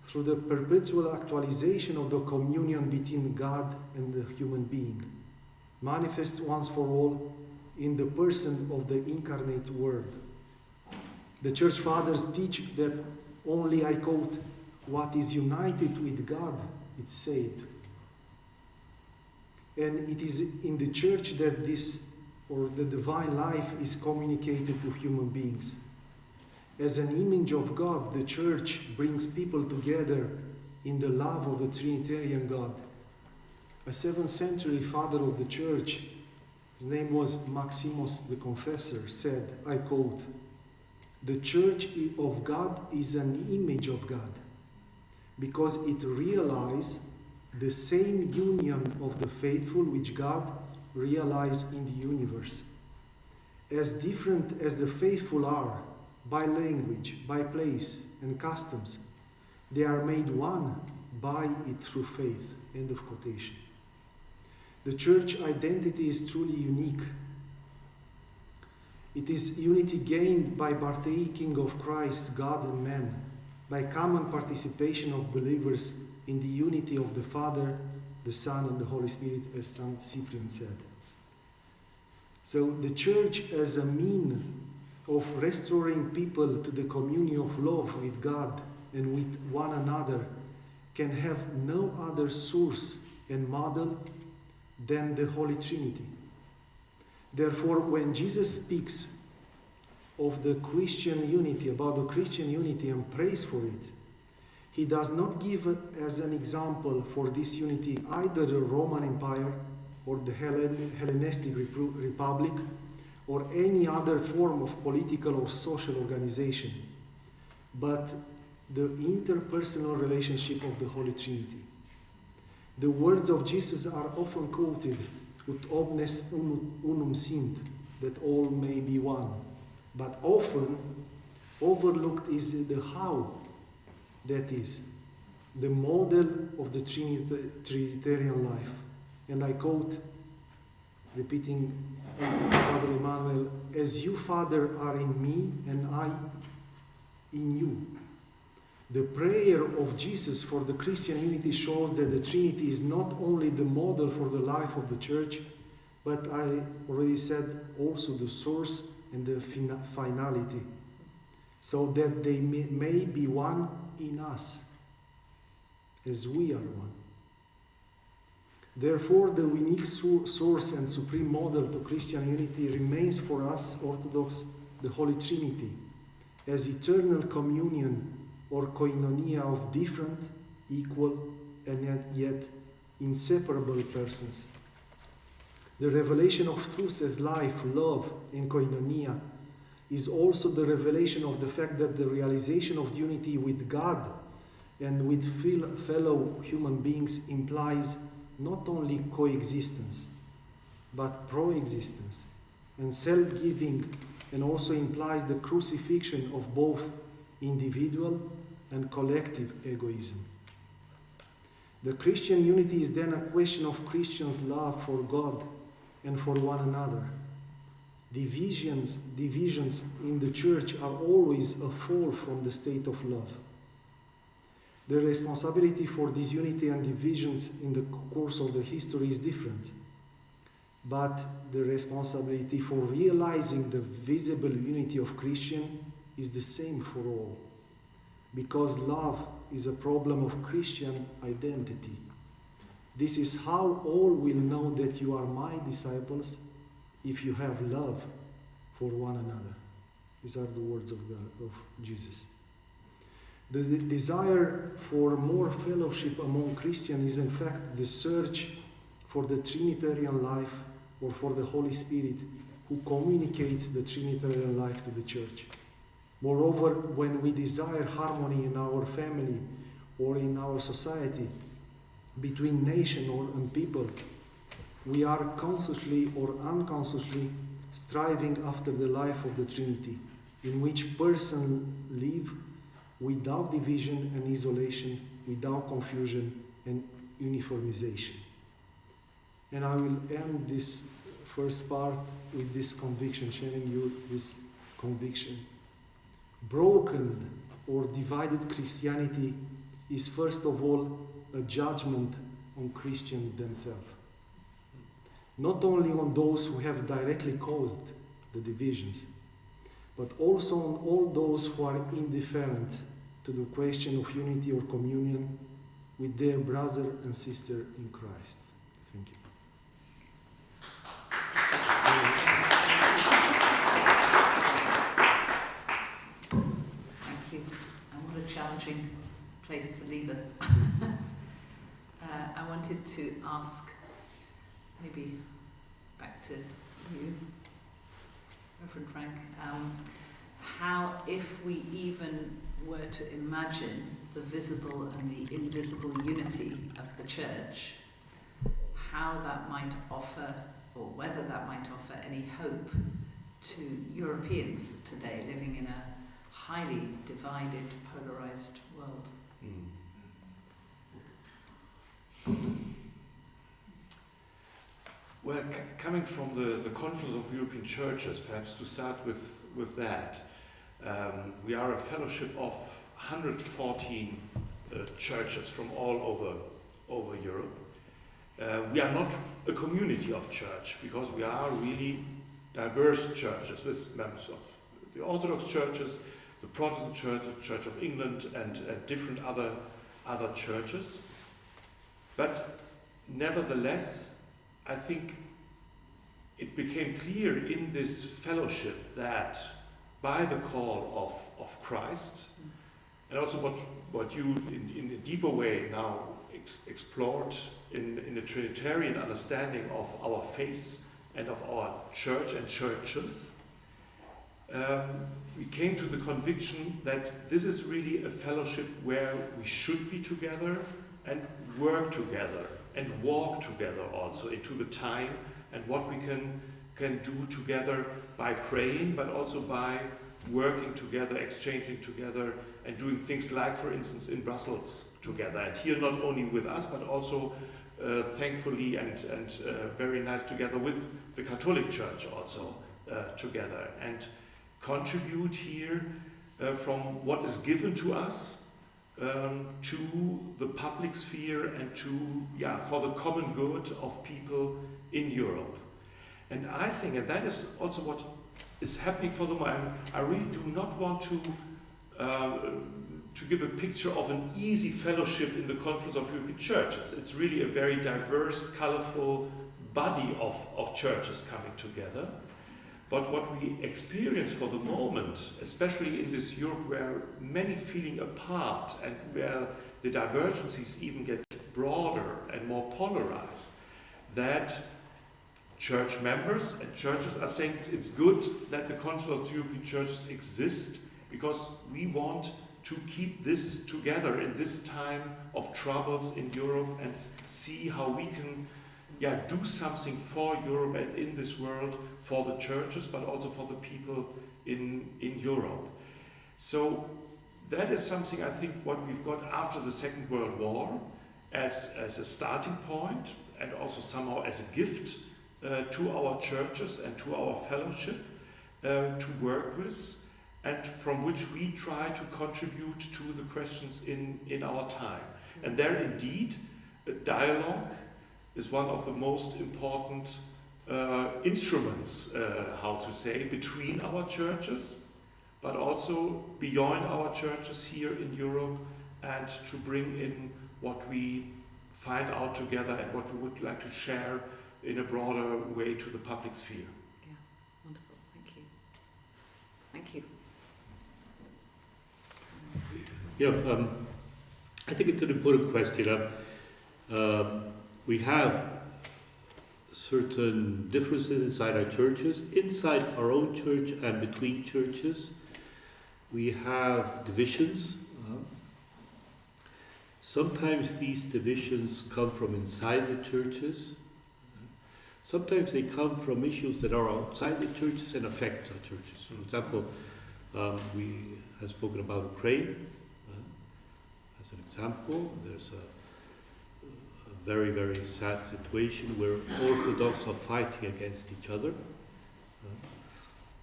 through the perpetual actualization of the communion between God and the human being, manifest once for all in the person of the incarnate Word. The Church Fathers teach that only, I quote, what is united with God, it's said. And it is in the Church that this, or the divine life, is communicated to human beings. As an image of God, the Church brings people together in the love of the Trinitarian God. A 7th century father of the Church, his name was Maximus the Confessor, said, I quote, "The Church of God is an image of God, because it realizes the same union of the faithful which God realizes in the universe. As different as the faithful are, by language, by place, and customs, they are made one by it through faith." End of quotation. The church identity is truly unique. It is unity gained by partaking of Christ, God and man, by common participation of believers in the unity of the Father, the Son, and the Holy Spirit, as St. Cyprian said. So the church as a means of restoring people to the communion of love with God and with one another can have no other source and model than the Holy Trinity. Therefore, when Jesus speaks of the Christian unity, about the Christian unity and prays for it, he does not give as an example for this unity either the Roman Empire or the Hellenistic Republic or any other form of political or social organization, but the interpersonal relationship of the Holy Trinity. The words of Jesus are often quoted, ut omnes unum sint, that all may be one. But often overlooked is the how, that is, the model of the Trinitarian life. And I quote, repeating Father Manuel, as you, Father, are in me and I in you. The prayer of Jesus for the Christian unity shows that the Trinity is not only the model for the life of the Church, but I already said also the source and the finality, so that they may be one in us, as we are one. Therefore, the unique source and supreme model to Christian unity remains for us Orthodox the Holy Trinity, as eternal communion or koinonia of different, equal, and yet inseparable persons. The revelation of truth as life, love, and koinonia is also the revelation of the fact that the realization of unity with God and with fellow human beings implies not only coexistence, but proexistence and self-giving, and also implies the crucifixion of both individual and collective egoism. The Christian unity is then a question of Christians' love for God and for one another. Divisions in the Church are always a fall from the state of love. The responsibility for this unity and divisions in the course of the history is different, but the responsibility for realizing the visible unity of Christian is the same for all, because love is a problem of Christian identity. This is how all will know that you are my disciples, if you have love for one another. These are the words of Jesus. The desire for more fellowship among Christians is in fact the search for the Trinitarian life, or for the Holy Spirit who communicates the Trinitarian life to the Church. Moreover, when we desire harmony in our family or in our society, between nation and people, we are consciously or unconsciously striving after the life of the Trinity, in which persons live without division and isolation, without confusion and uniformization. And I will end this first part with this conviction, sharing you this conviction. Broken or divided Christianity is first of all a judgment on Christians themselves. Not only on those who have directly caused the divisions, but also on all those who are indifferent to the question of unity or communion with their brother and sister in Christ. Thank you. Thank you. And what a challenging place to leave us. I wanted to ask, maybe back to you, Reverend Frank, how, if we even were to imagine the visible and the invisible unity of the Church, how that might offer, or whether that might offer any hope to Europeans today living in a highly divided, polarized world. Well, coming from the Conference of European Churches, perhaps to start with that, we are a fellowship of 114 churches from all over Europe. We are not a community of church, because we are really diverse churches with members of the Orthodox churches, the Protestant Church, the Church of England, and different other churches. But nevertheless, I think it became clear in this fellowship that by the call of Christ, and also what you in a deeper way now explored in the Trinitarian understanding of our faith and of our church and churches, we came to the conviction that this is really a fellowship where we should be together and work together and walk together also into the time and what we can do together by praying, but also by working together, exchanging together, and doing things like, for instance, in Brussels together. And here not only with us, but also thankfully and very nice together with the Catholic Church also together. And contribute here from what is given to us to the public sphere and for the common good of people in Europe. And I think, and that is also what is happening for the moment, I really do not want to give a picture of an easy fellowship in the Conference of European Churches. It's really a very diverse, colorful body of churches coming together. But what we experience for the moment, especially in this Europe where many feeling apart and where the divergences even get broader and more polarized, that church members and churches are saying it's good that the Conference of European Churches exist because we want to keep this together in this time of troubles in Europe and see how we can do something for Europe and in this world, for the churches, but also for the people in Europe. So that is something I think what we've got after the Second World War as a starting point and also somehow as a gift to our churches and to our fellowship to work with, and from which we try to contribute to the questions in our time. And there indeed, dialogue is one of the most important instruments, between our churches, but also beyond our churches here in Europe, and to bring in what we find out together and what we would like to share in a broader way to the public sphere. Yeah, wonderful. Thank you. I think it's an important question. We have certain differences inside our churches, inside our own church and between churches. We have divisions. Sometimes these divisions come from inside the churches. Sometimes they come from issues that are outside the churches and affect our churches. For example, we have spoken about Ukraine as an example. There's a very, very sad situation where Orthodox are fighting against each other.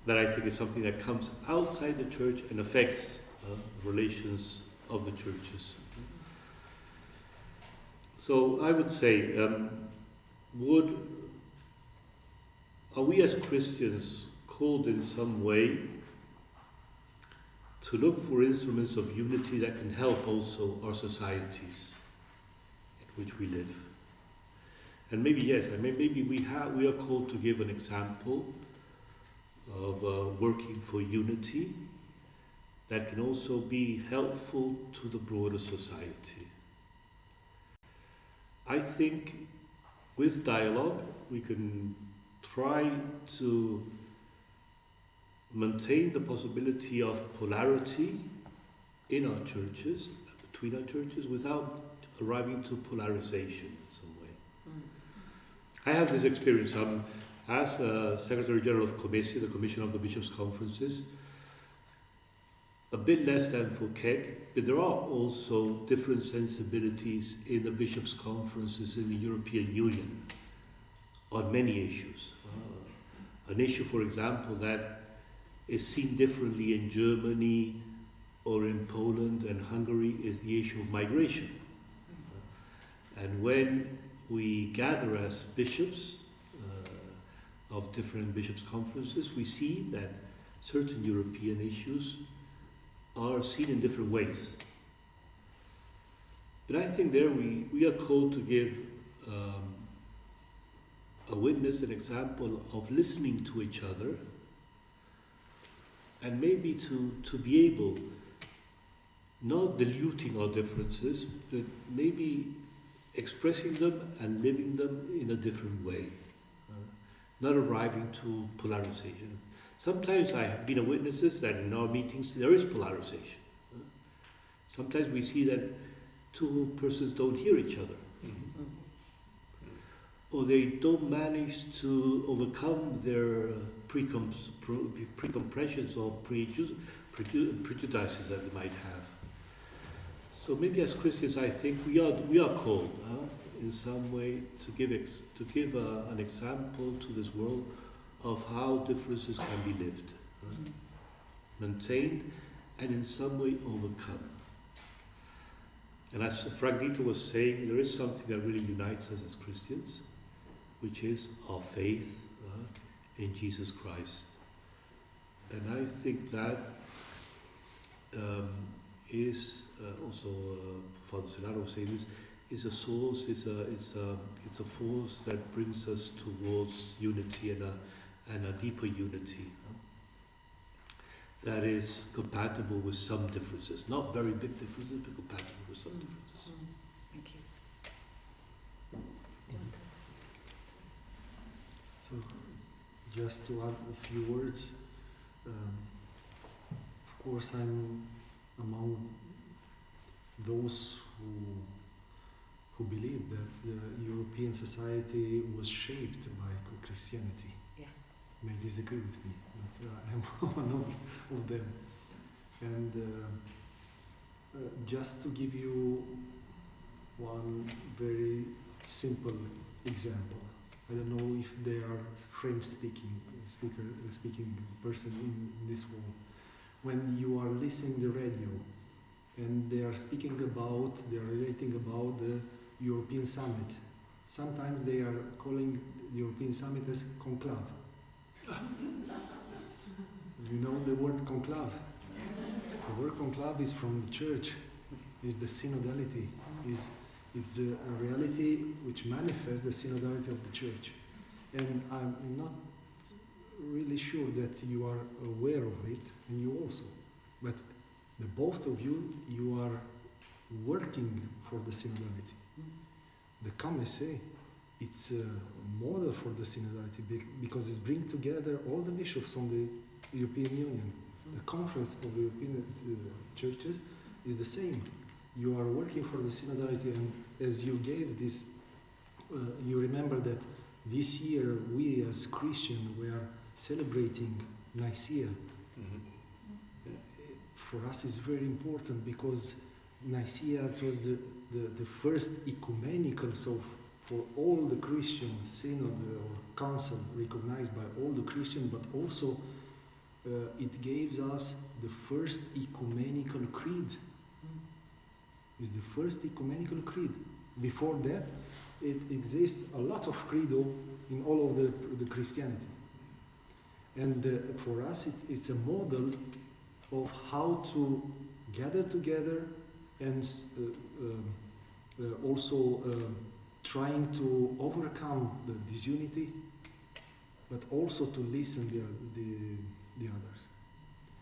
That I think is something that comes outside the church and affects relations of the churches. So I would say, are we as Christians called in some way to look for instruments of unity that can help also our societies in which we live? And maybe yes, maybe we are called to give an example of working for unity that can also be helpful to the broader society. I think with dialogue we can try to maintain the possibility of polarity in our churches, between our churches, without arriving to polarization in some way. I have this experience. As Secretary General of COMECE, the Commission of the Bishops' Conferences, a bit less than for CEC, but there are also different sensibilities in the Bishops' Conferences in the European Union on many issues. An issue, for example, that is seen differently in Germany or in Poland and Hungary is the issue of migration. And when we gather as bishops of different bishops' conferences, we see that certain European issues are seen in different ways. But I think there we are called to give a witness, an example of listening to each other, and maybe to be able, not diluting our differences, but maybe expressing them and living them in a different way, not arriving to polarization. Sometimes I have been a witness that in our meetings there is polarization. Sometimes we see that two persons don't hear each other. Or they don't manage to overcome their precompressions or prejudices that they might have. So maybe as Christians, I think we are called in some way to give an example to this world of how differences can be lived, maintained, and in some way overcome. And as Prieto was saying, there is something that really unites us as Christians, which is our faith in Jesus Christ. And I think that is also, Father ÞΕΛΑRU was saying this, is a source, it's a force that brings us towards unity and a deeper unity that is compatible with some differences. Not very big differences, but compatible with some differences. Thank you. So, just to add a few words, of course I'm among those who believe that the European society was shaped by Christianity. Yeah. May disagree with me, but I'm one of them. And just to give you one very simple example. I don't know if there are French-speaking person in this world. When you are listening to the radio and they are relating about the European summit. Sometimes they are calling the European summit as conclave. You know the word conclave? The word conclave is from the church, is the synodality, is a reality which manifests the synodality of the church. And I'm not really sure that you are aware of it, and you also. But the both of you are working for the synodality. The COMECE, it's a model for the synodality because it's bringing together all the bishops from the European Union. The conference of the European churches is the same. You are working for the synodality, and as you gave this, you remember that this year we as Christians were celebrating Nicaea. For us it's very important because Nicaea was the first ecumenical, so for all the Christian synod or council recognized by all the Christians, but also it gives us the first ecumenical creed. It's the first ecumenical creed. Before that, it exists a lot of credo in all of the Christianity. And for us, it's a model of how to gather together and also trying to overcome the disunity, but also to listen the others.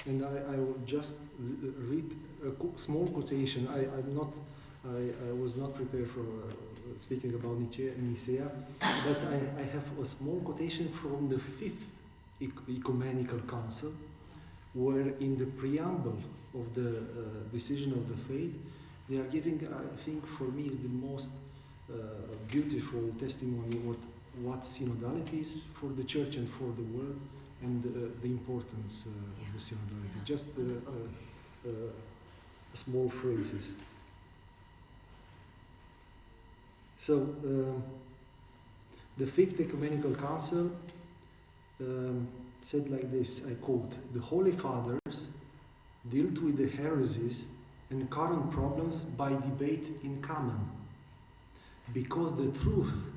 And I will just read a small quotation. I was not prepared for speaking about Nicaea, but I have a small quotation from the 5th Ecumenical Council, where in the preamble of the decision of the faith, they are giving, I think for me, is the most beautiful testimony what synodality is for the church and for the world, and the importance of the synodality. Just small phrases. So, the 5th Ecumenical Council said like this, I quote, "The Holy Fathers dealt with the heresies and current problems by debate in Canon, because the truth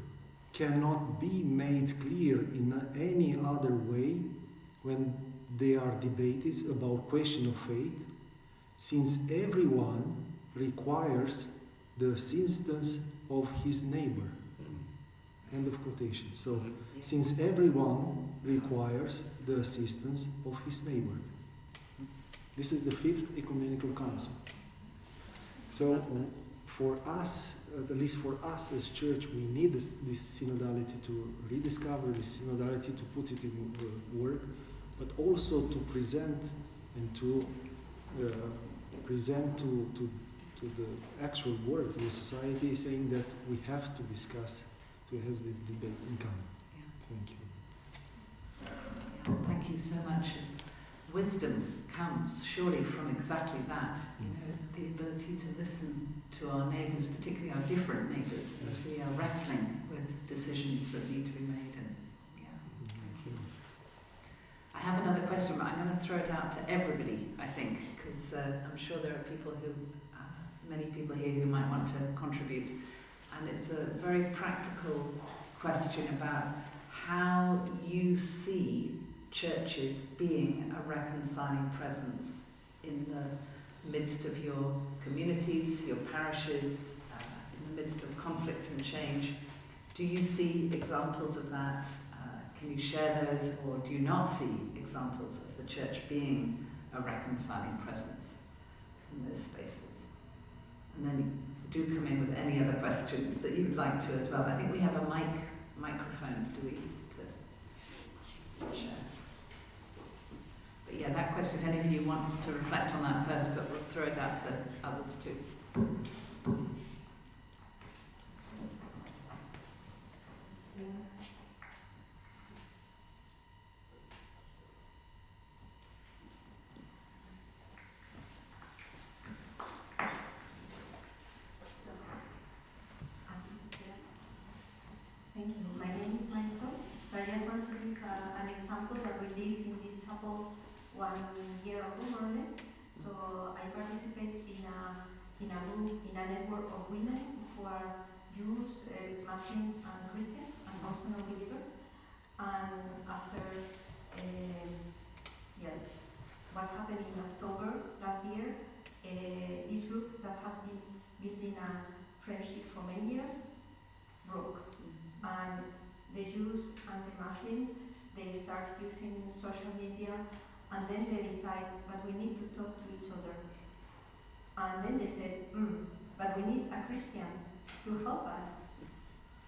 cannot be made clear in any other way when they are debated about question of faith, since everyone requires the assistance of his neighbor." End of quotation. So, since everyone requires the assistance of his neighbor. This is the 5th Ecumenical Council. So, for us, at least for us as church, we need this synodality to rediscover this synodality, to put it in work, but also to present and to present to the actual world, to the society, saying that we have to discuss, to have this debate in common. Thank you. Yeah, thank you so much. Wisdom comes surely from exactly that, you know, the ability to listen to our neighbours, particularly our different neighbours, as we are wrestling with decisions that need to be made. And yeah, thank you. I have another question, but I'm going to throw it out to everybody, I think, because I'm sure there are people who, many people here who might want to contribute. And it's a very practical question about how you see churches being a reconciling presence in the midst of your communities, your parishes, in the midst of conflict and change. Do you see examples of that? Can you share those, or do you not see examples of the church being a reconciling presence in those spaces? And then do come in with any other questions that you would like to as well. I think we have a microphone, do we, to share? But yeah, that question, if any of you want to reflect on that first, but we'll throw it out to others too. Thank you. My name is Manuel. So I just want to give an example that we lived in this chapel 1 year ago, more or less. So I participate in a group, in a network of women who are Jews, Muslims, and Christians, and also non-believers. And after what happened in October last year, this group that has been building a friendship for many years broke. And the Jews and the Muslims, they start using social media, and then they decide, but we need to talk to each other. And then they said, but we need a Christian to help us.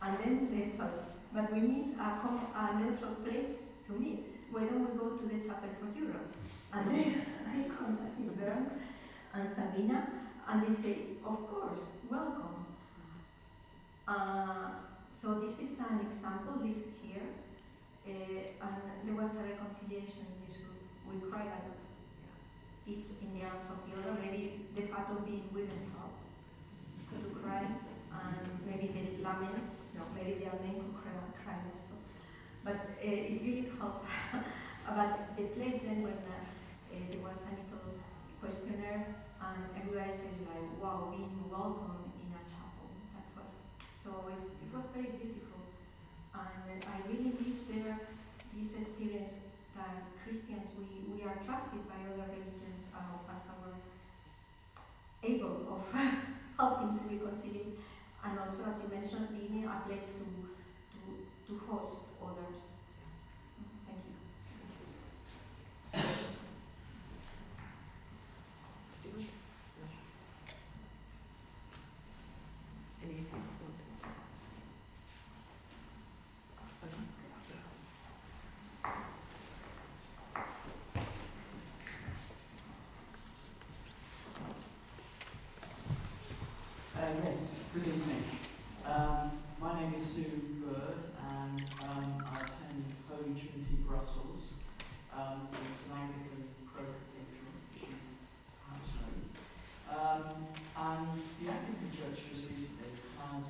And then they thought, but we need a neutral place to meet. Why don't we go to the Chapel for Europe? And then I contacted Bern and Sabina, and they say, of course, welcome. So this is an example here, and there was a reconciliation in this group. We cried a lot. It's in the arms of the other. Maybe the fact of being women helps to cry, and maybe the lament. No, maybe the men who cry also. But it really helped. But the place then when there was a little questionnaire, and everybody says like, "Wow, being welcome in a chapel." That was so. It was very beautiful, and I really lived there this experience that Christians, we are trusted by other religions as our able of helping to reconcile, and also, as you mentioned, being a place to host others. Thank you. Yes, good evening. My name is Sue Bird, and I attend Holy Trinity Brussels. It's an Anglican pro-cathedral, which you perhaps know. And the Anglican Church just recently has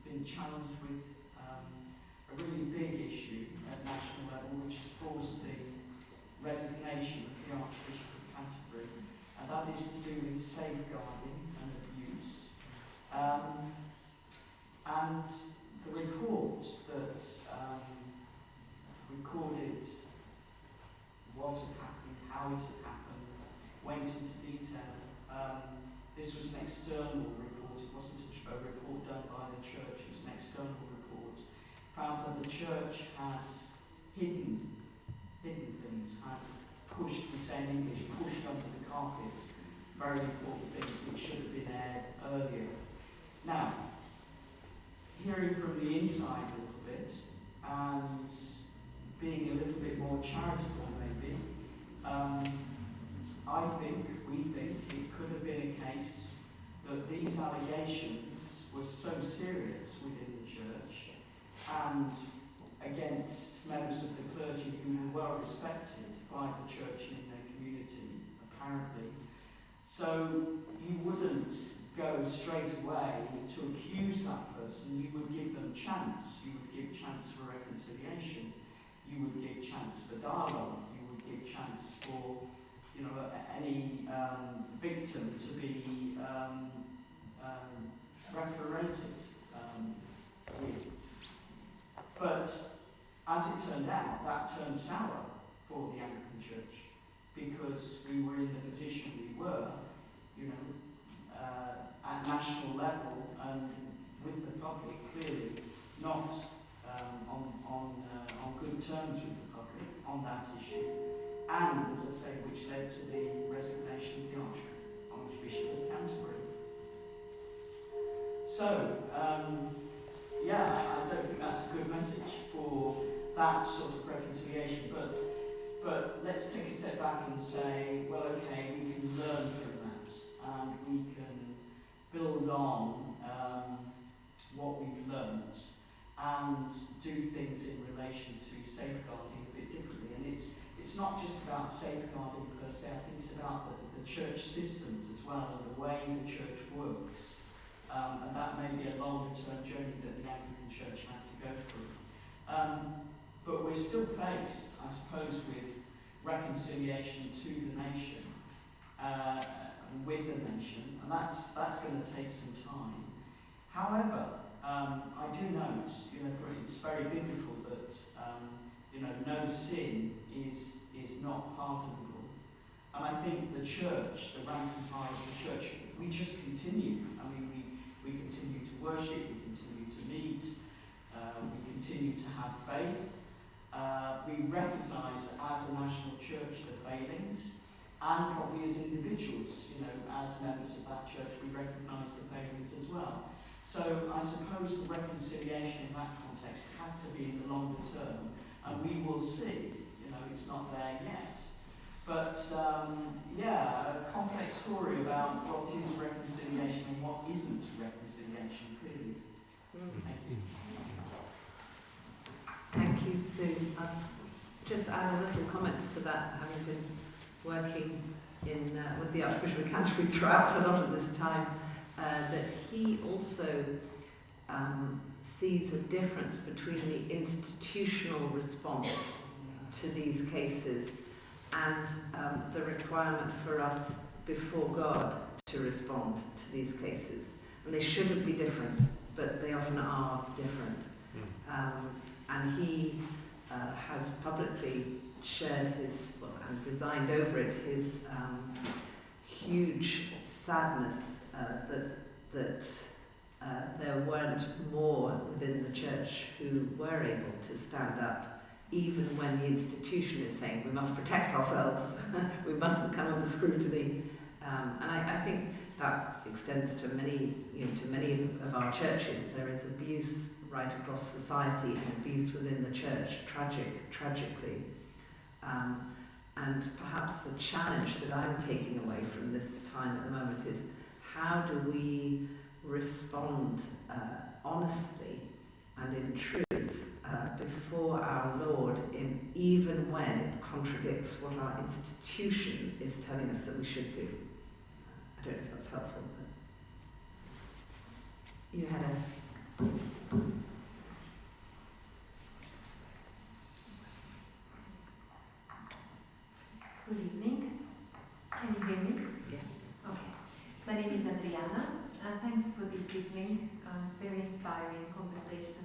been challenged with a really big issue at national level, which has forced the resignation of the Archbishop of Canterbury. And that is to do with safeguarding and abuse. And the report that recorded what had happened, how it had happened, went into detail. This was an external report, it wasn't a report done by the church, it was an external report. Found that the church had hidden things, had pushed, we say in English, pushed under the carpet very important things which should have been aired earlier. Now, hearing from the inside a little bit, and being a little bit more charitable maybe, we think it could have been a case that these allegations were so serious within the church and against members of the clergy who were well respected by the church and in their community, apparently. So you wouldn't go straight away to accuse that person, you would give them chance. You would give chance for reconciliation, you would give chance for dialogue, you would give chance for any victim to be reparated with. But as it turned out, that turned sour for the Anglican Church because we were in the position we were, at national level and with the public, clearly not on good terms with the public on that issue. And, as I say, which led to the resignation of the Archbishop of Canterbury. So, I don't think that's a good message for that sort of reconciliation, but let's take a step back and say, well, okay, we can learn from that, and we can build on what we've learned, and do things in relation to safeguarding a bit differently. And it's not just about safeguarding per se, I think it's about the church systems as well, and the way the church works. And that may be a longer term journey that the Anglican Church has to go through. But we're still faced, I suppose, with reconciliation to the nation, with the nation, and that's going to take some time. However, I do note, it's very biblical that no sin is not pardonable, and I think the church, the rank and file of the church, we just continue. I mean, we continue to worship, we continue to meet, we continue to have faith. We recognise as a national church the failings, and probably as individuals, as members of that church, we recognise the failings as well. So I suppose the reconciliation in that context has to be in the longer term, and we will see. It's not there yet. But a complex story about what is reconciliation and what isn't reconciliation, clearly. Thank you. Thank you, Sue. Just add a little comment to that, having been working with the Archbishop of Canterbury throughout a lot of this time, that he also sees a difference between the institutional response to these cases and the requirement for us before God to respond to these cases. And they shouldn't be different, but they often are different. And he has publicly shared and resigned over it, his huge sadness that there weren't more within the church who were able to stand up, even when the institution is saying we must protect ourselves, we mustn't come under scrutiny. And I think that extends to many of our churches. There is abuse right across society and abuse within the church, tragically. And perhaps the challenge that I'm taking away from this time at the moment is, how do we respond honestly and in truth before our Lord, even when it contradicts what our institution is telling us that we should do? I don't know if that's helpful, but you had a... Good evening. Can you hear me? Yes. Okay. My name is Adriana, and thanks for this evening. Very inspiring conversation.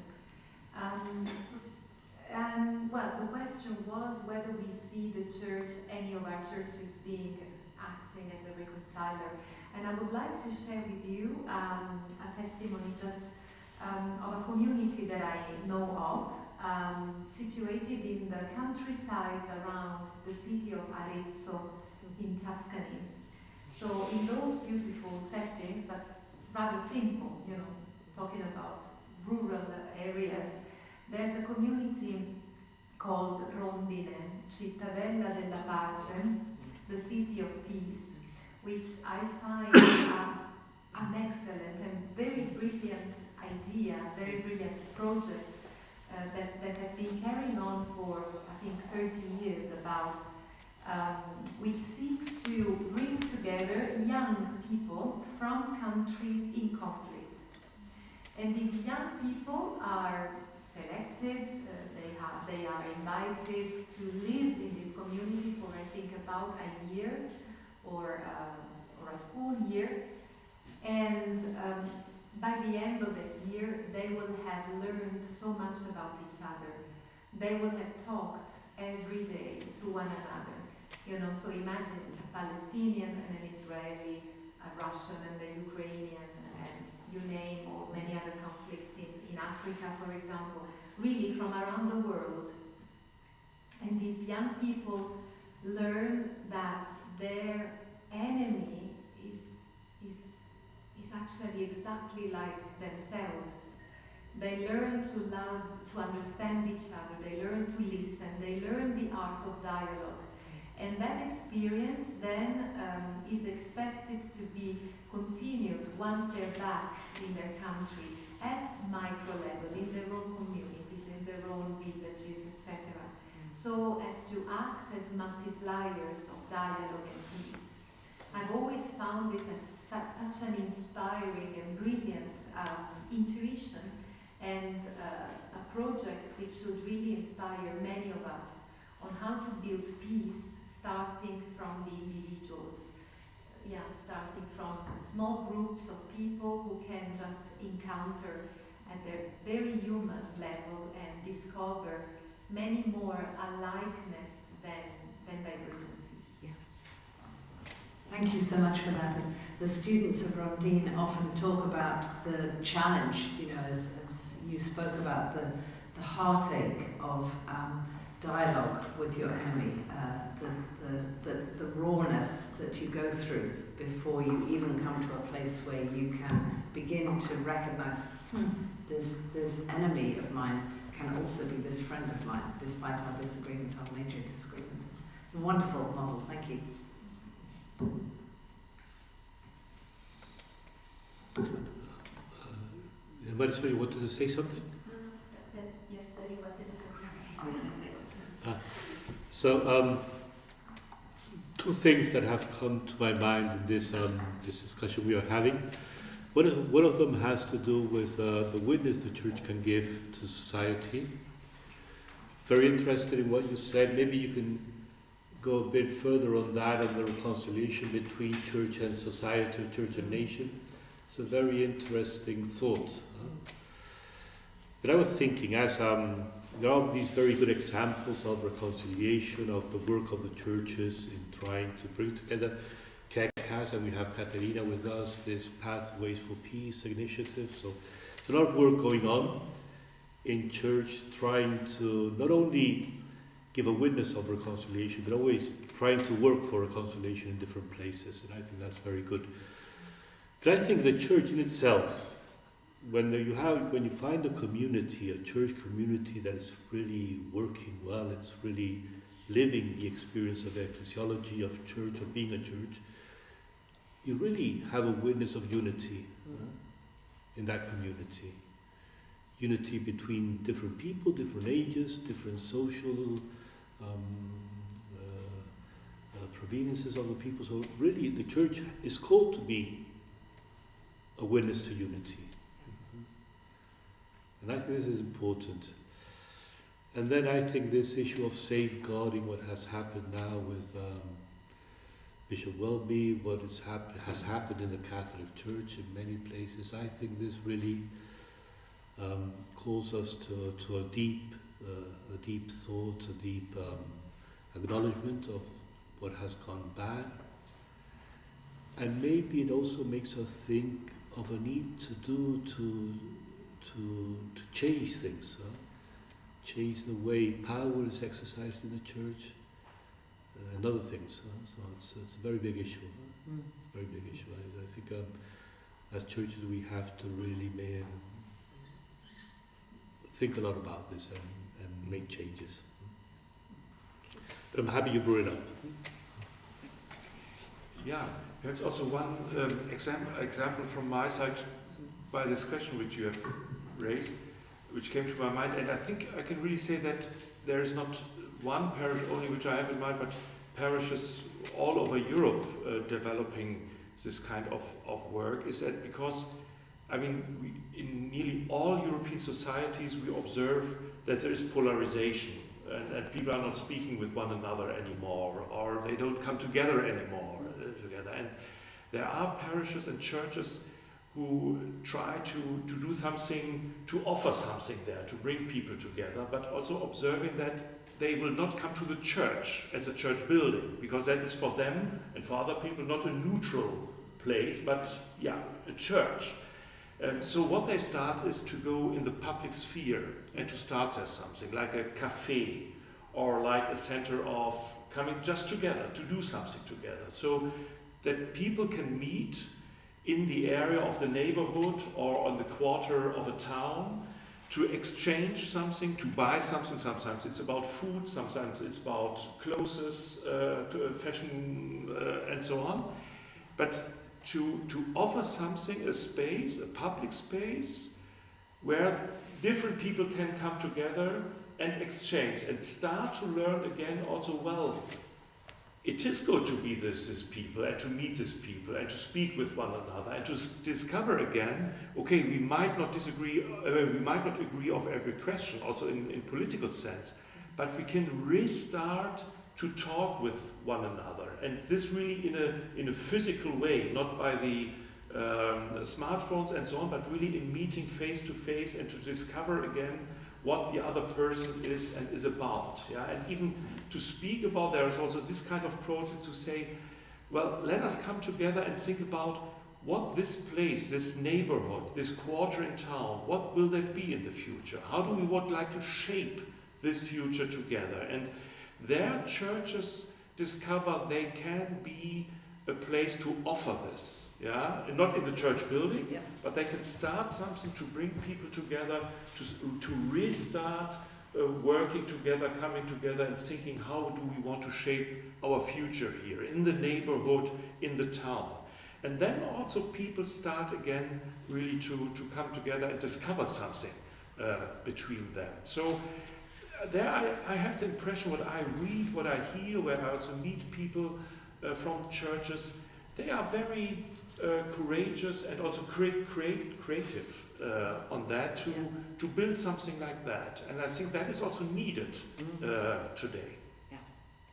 Well, the question was whether we see the church, any of our churches, acting as a reconciler. And I would like to share with you a testimony just of a community that I know of, situated in the countrysides around the city of Arezzo in Tuscany. So in those beautiful settings, but rather simple, talking about rural areas, There's a community called Rondine, Cittadella della Pace, the city of peace, which I find an excellent and very brilliant idea, very brilliant project that has been carrying on for, I think, 30 years about, which seeks to bring together young people from countries in conflict. And these young people are selected, they are invited to live in this community for, I think, about a year or a school year. And by the end of that year, they will have learned so much about each other. They will have talked every day to one another. You know, so imagine a Palestinian and an Israeli, a Russian and a Ukrainian, and you name, or many other conflicts in Africa, for example, really from around the world. And these young people learn that their enemy is actually exactly like themselves. They learn to love, to understand each other, they learn to listen, they learn the art of dialogue. And that experience then is expected to be continued once they're back in their country at micro level, in their own communities, in their own villages, etc. So as to act as multipliers of dialogue and peace. I've always found it as such an inspiring and brilliant intuition, and a project which should really inspire many of us on how to build peace, starting from the individuals. Starting from small groups of people who can just encounter at their very human level and discover many more alikeness than divergencies. Thank you so much for that. And the students of Rondine often talk about the challenge, you know, as you spoke about the heartache of dialogue with your enemy, the rawness that you go through before you even come to a place where you can begin to recognize this enemy of mine can also be this friend of mine, despite our disagreement, our major disagreement. It's a wonderful model. Thank you. Marisol, you wanted to say something? Yes, that you wanted to say something. So, two things that have come to my mind in this discussion we are having. One of them has to do with the witness the church can give to society. Very interested in what you said. Maybe you can go a bit further on that, on the reconciliation between church and society, church and nation. It's a very interesting thought. But I was thinking, as there are these very good examples of reconciliation, of the work of the churches in trying to bring together. CEC has, and we have Caterina with us, this Pathways for Peace initiative. So it's a lot of work going on in church, trying to not only give a witness of reconciliation, but always trying to work for reconciliation in different places. And I think that's very good. But I think the church in itself, when you find a community, a church community that is really working well, it's really living the experience of ecclesiology, of church, of being a church, you really have a witness of unity in that community. Unity between different people, different ages, different social proveniences of the people. So really the church is called to be a witness to unity. And I think this is important. And then I think this issue of safeguarding what has happened now with Bishop Welby, what has happened in the Catholic Church in many places, I think this really calls us to a deep thought, a deep acknowledgement of what has gone bad. And maybe it also makes us think of a need to change things, change the way power is exercised in the church, and other things. So it's a very big issue. It's a very big issue. I think as churches we have to really think a lot about this and make changes. But I'm happy you brought it up. Yeah, perhaps also one example from my side by this question which you have raised, which came to my mind, and I think I can really say that there is not one parish only which I have in mind, but parishes all over Europe developing this kind of work, is that because, I mean, in nearly all European societies we observe that there is polarization and people are not speaking with one another anymore, or they don't come together anymore together. And there are parishes and churches who try to do something, to offer something there, to bring people together, but also observing that they will not come to the church as a church building, because that is for them and for other people not a neutral place, but yeah, a church. So what they start is to go in the public sphere and to start there something, like a cafe or like a center of coming just together, to do something together. So that people can meet in the area of the neighborhood or on the quarter of a town to exchange something, to buy something. Sometimes it's about food, sometimes it's about clothes, fashion, and so on. But to offer something, a space, a public space, where different people can come together and exchange and start to learn again also, well, it is good to be these people and to meet these people and to speak with one another and to discover again, okay, we might not disagree, we might not agree of every question, also in political sense, but we can restart to talk with one another, and this really in a physical way, not by the smartphones and so on, but really in meeting face to face and to discover again what the other person is and is about. Yeah? And even to speak about, there is also this kind of project to say, well, let us come together and think about what this place, this neighborhood, this quarter in town, what will that be in the future? How do we would like to shape this future together? And their churches discover they can be a place to offer this, yeah, and not in the church building, Yeah. but they can start something to bring people together, to restart working together, coming together, and thinking, how do we want to shape our future here in the neighborhood, in the town? And then also people start again really to come together and discover something between them. So there I have the impression, what I read, what I hear, where I also meet people from churches, they are very courageous and also creative on that to build something like that. And I think that is also needed today. Yeah,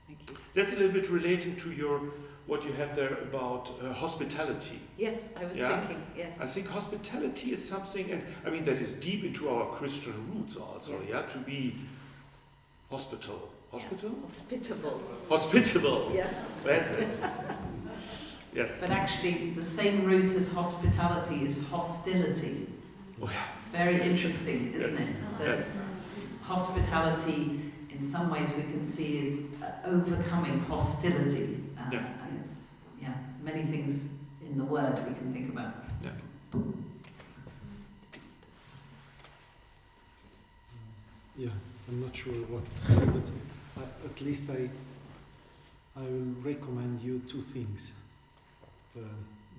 thank you. That's a little bit relating to what you have there about hospitality. Yes, I was Yeah. thinking, yes. I think hospitality is something, and I mean that is deep into our Christian roots also, to be hospitable. Hospitable. Yes. That's it. Yes. But actually, the same root as hospitality is hostility. Oh, yeah. Very interesting, isn't Yes. it? That Yes. hospitality, in some ways, we can see is overcoming hostility. And it's, many things in the word we can think about. Yeah. Yeah, I'm not sure what to say, but at least I will recommend you two things.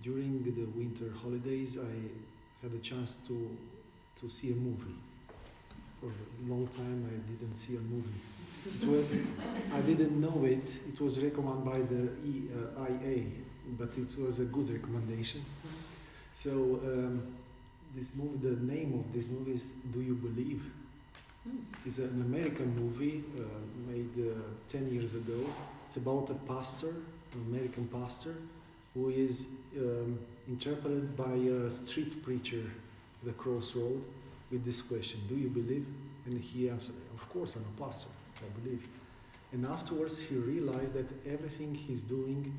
During the winter holidays, I had a chance to see a movie. For a long time, I didn't see a movie. I didn't know it. It was recommended by the IA, but it was a good recommendation. So this movie, the name of this movie is "Do You Believe?" It's an American movie made 10 years ago. It's about a pastor, an American pastor, who is interpreted by a street preacher at the crossroad with this question: "Do you believe?" And he answered, "Of course, I'm a pastor. I believe." And afterwards, he realized that everything he's doing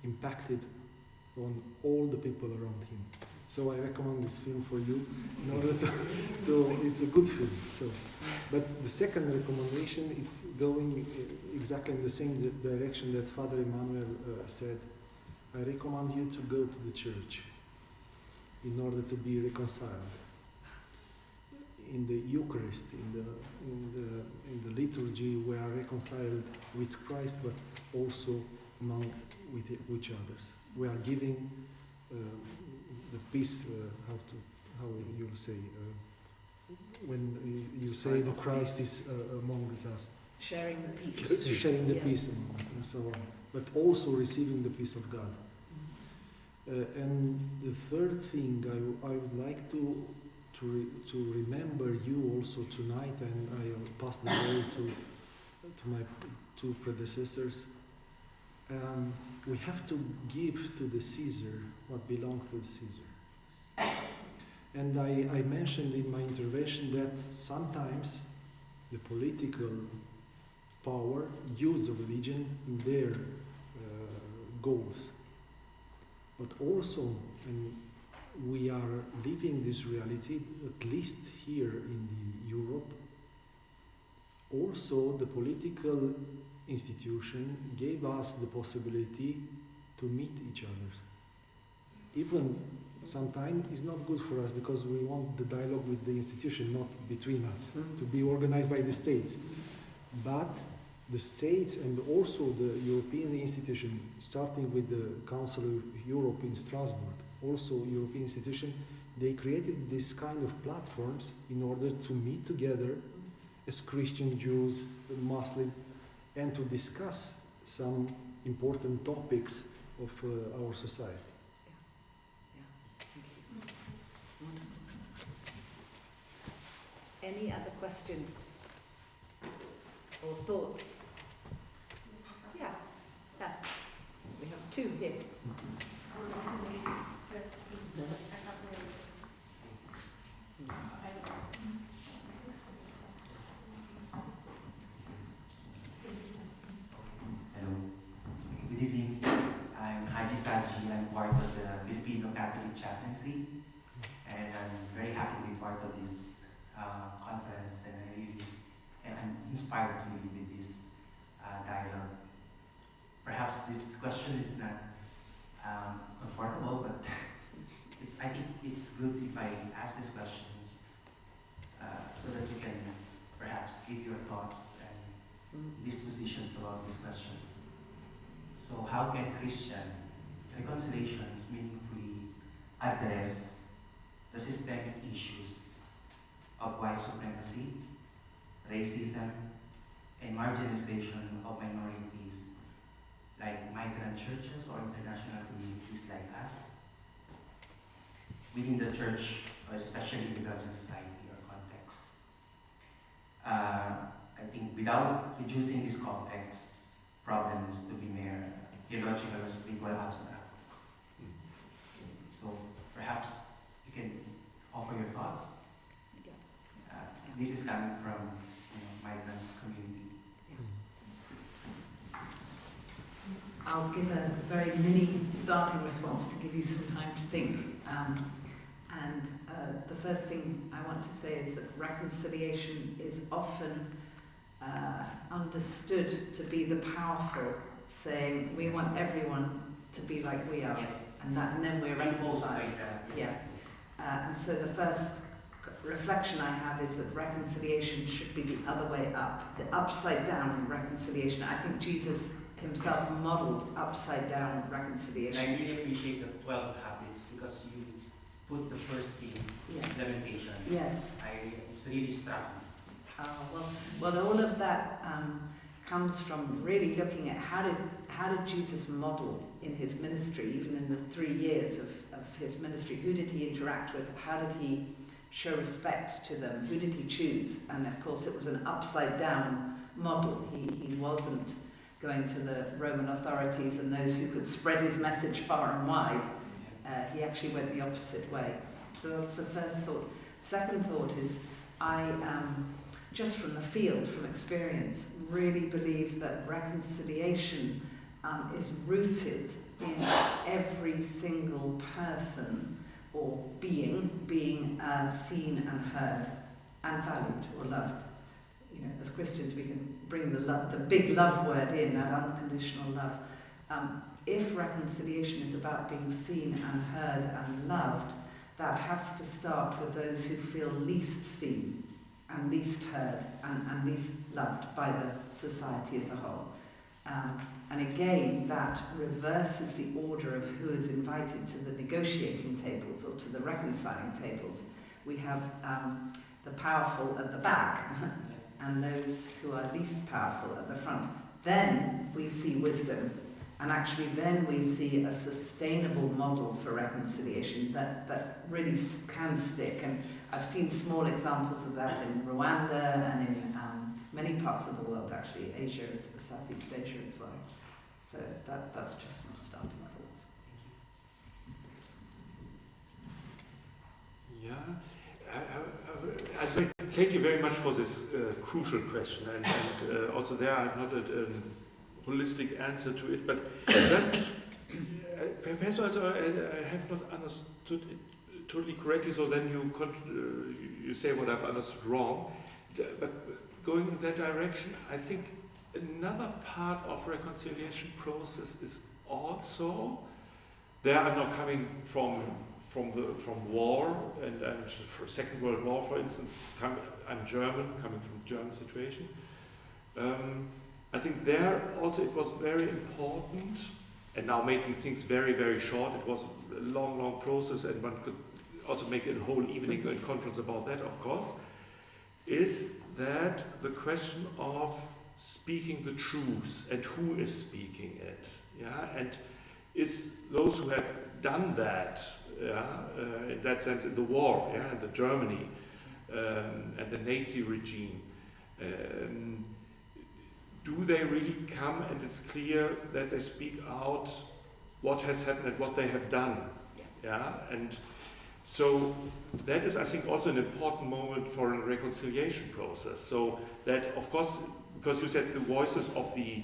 impacted on all the people around him. So I recommend this film for you in order to it's a good film. So, but the second recommendation, it's going exactly in the same direction that Father Manuel said. I recommend you to go to the church in order to be reconciled. in the Eucharist, in the liturgy, we are reconciled with Christ, but also with each others. We are giving the peace. How you say when you say the Christ is among us, Sharing the peace. sharing the Yes. peace among us, and so on, but also receiving the peace of God. And the third thing I would like to remember you also tonight, and I will pass the ball to my two predecessors. We have to give to the Caesar what belongs to the Caesar. And I mentioned in my intervention that sometimes the political power use religion in their goals. But also, and we are living this reality, at least here in Europe, also the political institution gave us the possibility to meet each other. Even sometimes it's not good for us because we want the dialogue with the institution, not between us, to be organized by the states. But the states and also the European institution, starting with the Council of Europe in Strasbourg, also European institution, they created this kind of platforms in order to meet together as Christian, Jews, Muslim, and to discuss some important topics of our society. Any other questions or thoughts? Yeah, yeah. We have two here. Hello. Good evening. I'm Haji Saji. I'm part of the Filipino Catholic Chaplaincy, and I'm very happy to be part of this conference, and I'm inspired really with this dialogue. Perhaps this question is not comfortable, but I think it's good if I ask these questions so that you can perhaps give your thoughts and dispositions about this question. So how can Christian reconciliations meaningfully address the systemic issues of white supremacy, racism, and marginalization of minorities like migrant churches or international communities like us within the church, or especially in the Belgian society or context? I think without reducing these complex problems to be mere theological or spiritual abstracts. So perhaps you can offer your thoughts. This is coming from migrant community. I'll give a very mini starting response to give you some time to think. The first thing I want to say is that reconciliation is often understood to be the powerful saying, we want everyone to be like we are, and then we're reconciled. And so the first reflection I have is that reconciliation should be the other way up, the upside down reconciliation. I think Jesus himself modeled upside down reconciliation. And I really appreciate the 12 habits because you put the first in implementation. Yes. It's really struck me. Well, all of that comes from really looking at how did Jesus model in his ministry, even in the 3 years of his ministry. Who did he interact with? How did he show respect to them? Who did he choose? And of course it was an upside down model. He wasn't going to the Roman authorities and those who could spread his message far and wide. He actually went the opposite way. So that's the first thought. Second thought is, I just from the field, from experience, really believe that reconciliation is rooted in every single person or being seen and heard and valued or loved. You know, as Christians, we can bring the big love word in, that unconditional love. If reconciliation is about being seen and heard and loved, that has to start with those who feel least seen and least heard and least loved by the society as a whole. And again, that reverses the order of who is invited to the negotiating tables or to the reconciling tables. We have the powerful at the back and those who are least powerful at the front. Then we see wisdom, and actually then we see a sustainable model for reconciliation that really can stick. And I've seen small examples of that in Rwanda and in many parts of the world, actually, Asia, Southeast Asia as well. So that's just some starting thoughts. Yeah, I think thank you very much for this crucial question, and also there I have not a holistic answer to it, but just, perhaps also I have not understood it totally correctly, so then you say what I've understood wrong, but going in that direction, I think another part of reconciliation process is also, there I'm not coming from war and for Second World War, for instance. I'm German, coming from German situation. I think there also it was very important, and now making things very, very short, it was a long, long process, and one could also make a whole evening and conference about that, of course, is that the question of speaking the truth and who is speaking it, yeah, and is those who have done that, in that sense, in the war, in the Germany and the Nazi regime, do they really come and it's clear that they speak out what has happened and what they have done, and so that is, I think, also an important moment for a reconciliation process. So that, of course, because you said the voices of the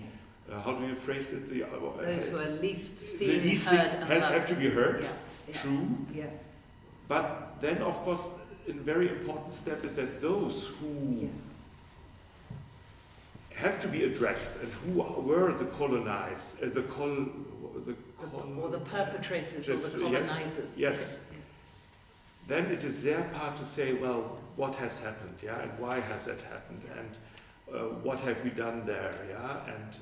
how do you phrase it? Those who are least seen, heard, and loved. have to be heard. Yeah. True. Yes. But then, of course, a very important step is that those who have to be addressed and who were the colonized, or the perpetrators or the colonizers. Yes. Then it is their part to say, well, what has happened, and why has that happened, and what have we done there, and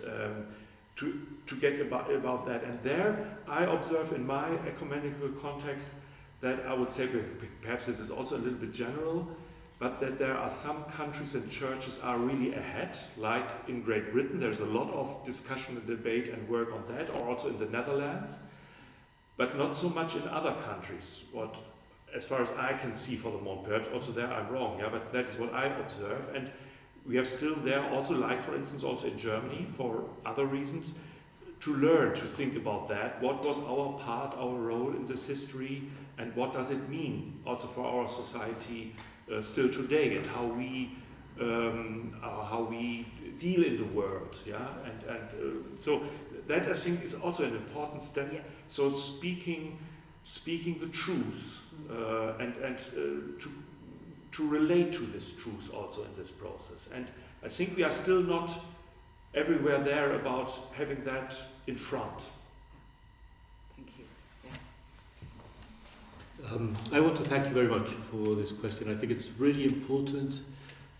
to get about that. And there I observe in my ecumenical context that I would say, perhaps this is also a little bit general, but that there are some countries and churches are really ahead, like in Great Britain, there's a lot of discussion and debate and work on that, or also in the Netherlands, but not so much in other countries. As far as I can see for the moment, perhaps also there I'm wrong, but that is what I observe. And we have still there also, like for instance also in Germany, for other reasons, to learn to think about that. What was our part, our role in this history, and what does it mean also for our society still today, and how we deal in the world, so that I think is also an important step. Yes. So speaking the truth and to relate to this truth also in this process. And I think we are still not everywhere there about having that in front. Thank you. I want to thank you very much for this question. I think it's really important,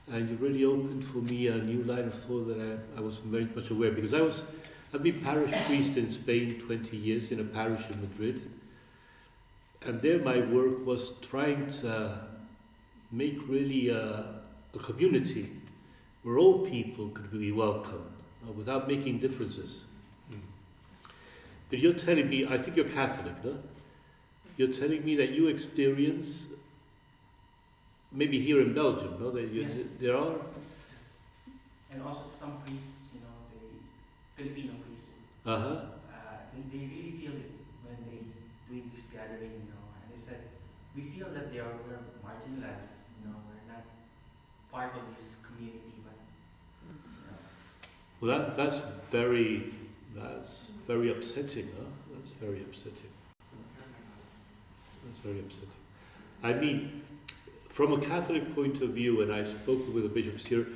and you really opened for me a new line of thought that I wasn't very much aware, because I've been parish priest in Spain 20 years in a parish in Madrid, and there my work was trying to make really a community where all people could be welcome without making differences. But you're telling me, I think you're Catholic, no? You're telling me that you experience, maybe here in Belgium, no? There are? And also some priests, the Filipino priests, they really feel it when they doing this gathering, and they said, we feel that we're marginalized, we're not part of this community, but, Well, that's very upsetting, huh? That's very upsetting. That's very upsetting. I mean, from a Catholic point of view, and I've spoken with the bishops here,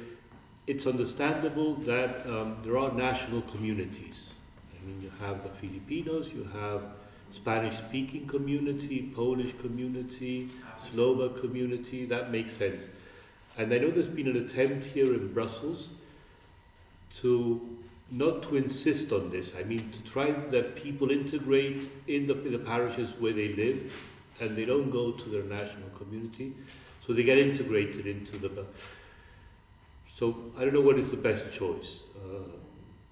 it's understandable that there are national communities. I mean, you have the Filipinos, you have Spanish-speaking community, Polish community, Slovak community. That makes sense. And I know there's been an attempt here in Brussels to not to insist on this. I mean, to try that people integrate in the parishes where they live, and they don't go to their national community, so they get integrated into the. So I don't know what is the best choice.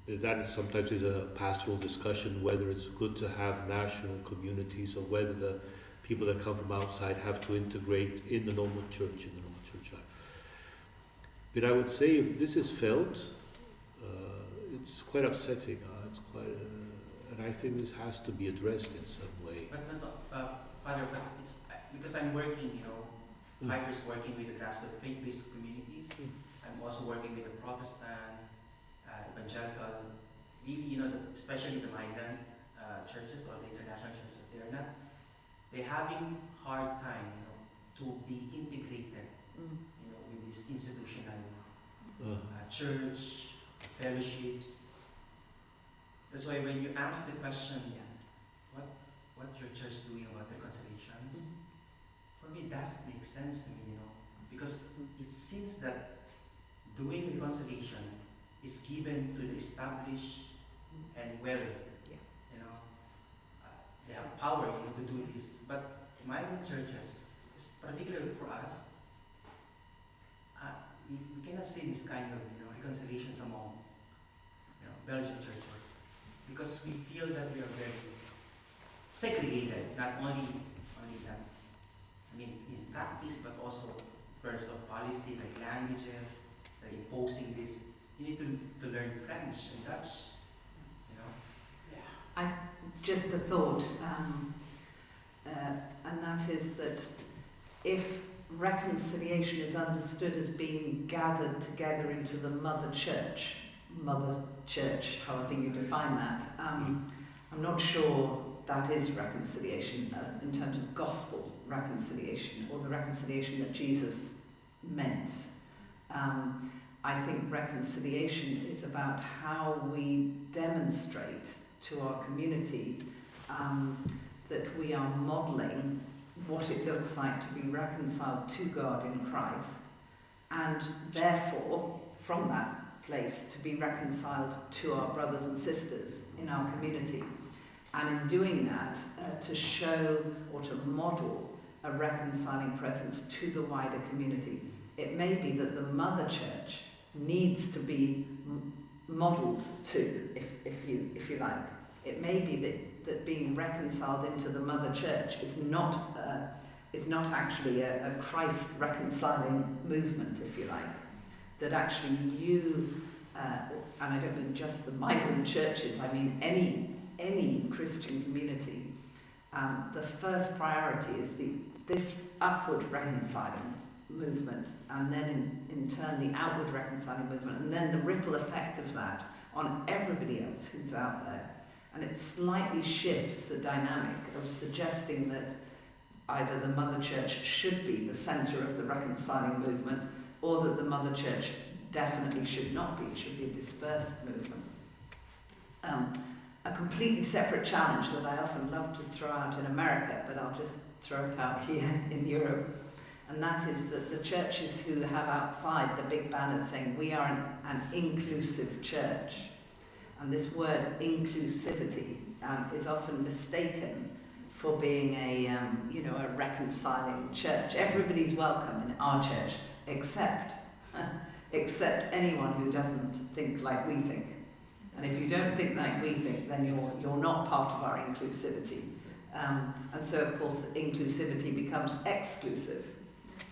That sometimes is a pastoral discussion, whether it's good to have national communities or whether the people that come from outside have to integrate in the normal church, But I would say if this is felt, it's quite upsetting. It's quite, and I think this has to be addressed in some way. But Father, but it's because I'm working, 5 years working with the grassroots faith-based communities. I'm also working with the Protestant, evangelical, really, especially the migrant churches or the international churches. They're having hard time, to be integrated, with this institutional church, fellowships. That's why when you ask the question, what your church doing about reconciliations, for me, it doesn't make sense to me, because it seems that doing reconciliation is given to the established and well, they have power, to do this. But migrant churches, particularly for us, we cannot say this kind of, reconciliations among, Belgian churches, because we feel that we are very segregated. It's not only that, in practice, but also terms of policy, like languages, they're imposing this. You need to learn French and Dutch, Just a thought, and that is that if reconciliation is understood as being gathered together into the mother church, however you define that, I'm not sure that is reconciliation in terms of gospel reconciliation or the reconciliation that Jesus meant. I think reconciliation is about how we demonstrate to our community that we are modelling what it looks like to be reconciled to God in Christ, and therefore, from that place, to be reconciled to our brothers and sisters in our community. And in doing that, to show or to model a reconciling presence to the wider community. It may be that the mother church needs to be modelled to, if you like. It may be that being reconciled into the mother church is not actually a Christ reconciling movement, if you like. That actually you, and I don't mean just the migrant churches, I mean any Christian community, the first priority is this upward reconciling movement, and then in turn the outward reconciling movement, and then the ripple effect of that on everybody else who's out there. And it slightly shifts the dynamic of suggesting that either the mother church should be the centre of the reconciling movement, or that the mother church definitely should not be. It should be a dispersed movement. A completely separate challenge that I often love to throw out in America, but I'll just throw it out here in Europe, and that is that the churches who have outside the big banners saying we are an inclusive church, and this word inclusivity is often mistaken for being a reconciling church. Everybody's welcome in our church, except anyone who doesn't think like we think. And if you don't think like we think, then you're not part of our inclusivity. And so, of course, inclusivity becomes exclusive,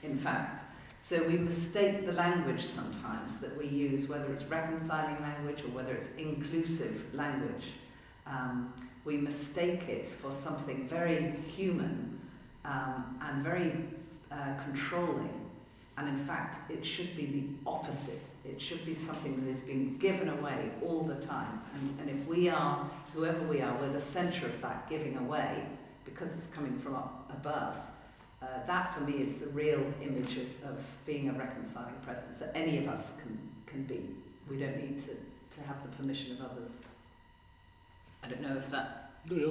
in fact. So we mistake the language sometimes that we use, whether it's reconciling language or whether it's inclusive language. We mistake it for something very human and very controlling. And in fact, it should be the opposite. It should be something that is being given away all the time. And if we are, whoever we are, we're the centre of that giving away because it's coming from up above. That for me is the real image of being a reconciling presence that any of us can be. We don't need to have the permission of others. I don't know if that One